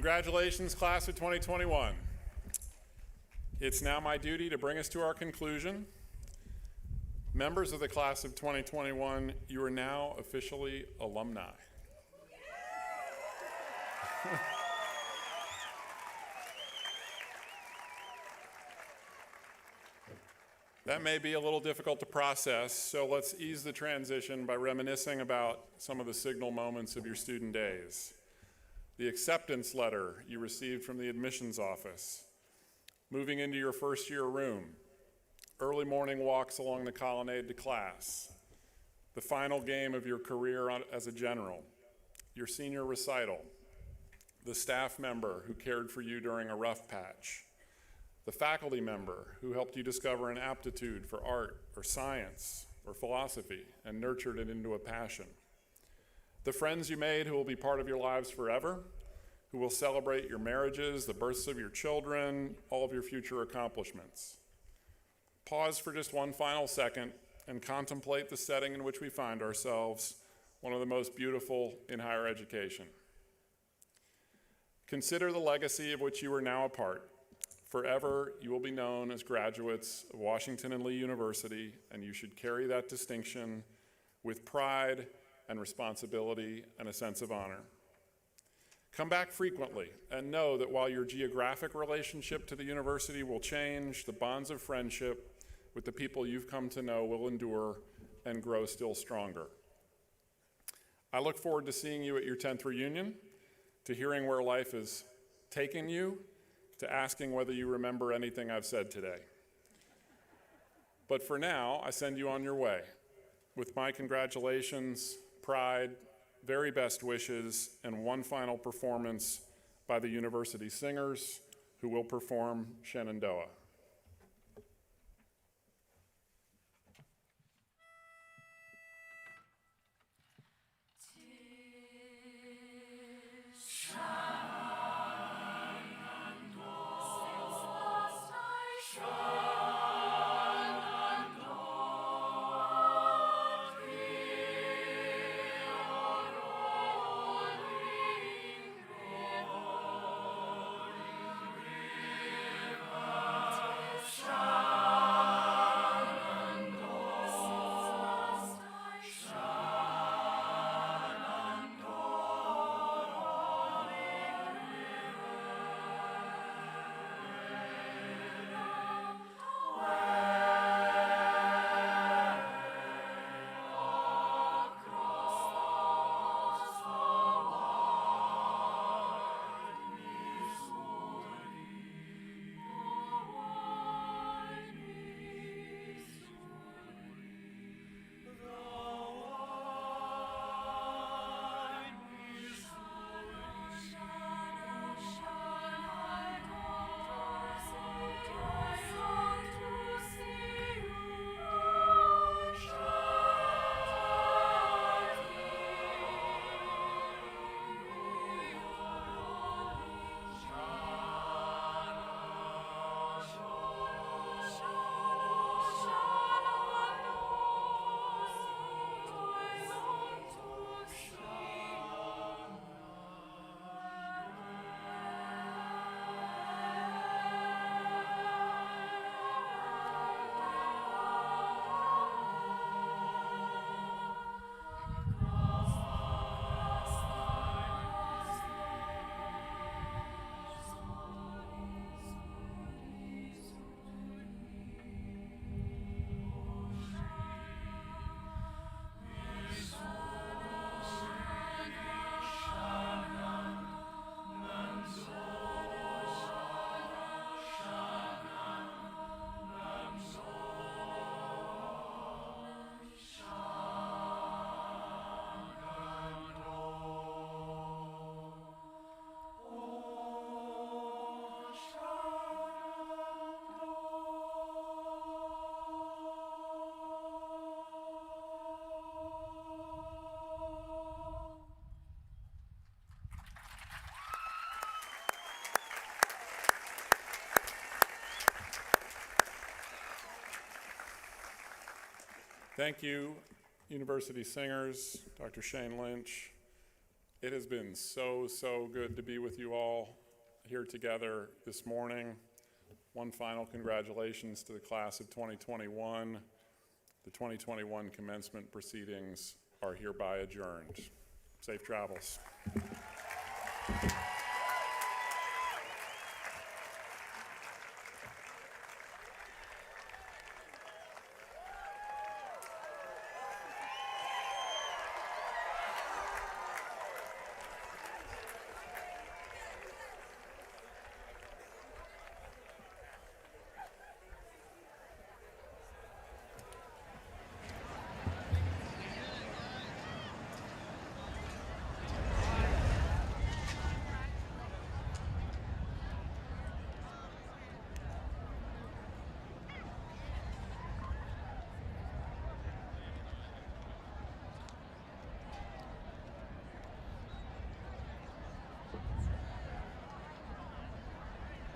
Congratulations, class of 2021. It's now my duty to bring us to our conclusion. Members of the class of 2021, you are now officially alumni. That may be a little difficult to process, so let's ease the transition by reminiscing about some of the signal moments of your student days. The acceptance letter you received from the admissions office, moving into your first year room, early morning walks along the colonnade to class, the final game of your career as a general, your senior recital, the staff member who cared for you during a rough patch, the faculty member who helped you discover an aptitude for art or science or philosophy and nurtured it into a passion, the friends you made who will be part of your lives forever, who will celebrate your marriages, the births of your children, all of your future accomplishments. Pause for just one final second and contemplate the setting in which we find ourselves, one of the most beautiful in higher education. Consider the legacy of which you are now a part. Forever, you will be known as graduates of Washington and Lee University, and you should carry that distinction with pride and responsibility and a sense of honor. Come back frequently and know that while your geographic relationship to the university will change, the bonds of friendship with the people you've come to know will endure and grow still stronger. I look forward to seeing you at your 10th reunion, to hearing where life has taken you, to asking whether you remember anything I've said today. But for now, I send you on your way with my congratulations, pride, very best wishes, and one final performance by the University Singers, who will perform Shenandoah. Thank you, University Singers, Dr. Shane Lynch. It has been so good to be with you all here together this morning. One final congratulations to the class of 2021. The 2021 commencement proceedings are hereby adjourned. Safe travels.